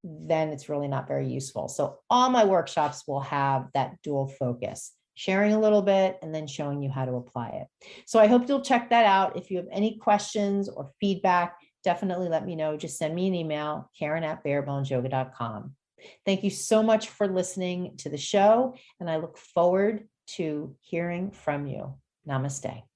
then it's really not very useful. So all my workshops will have that dual focus, sharing a little bit and then showing you how to apply it. So I hope you'll check that out. If you have any questions or feedback, definitely let me know. Just send me an email, Karen@barebonesyoga.com. Thank you so much for listening to the show, and I look forward to hearing from you. Namaste.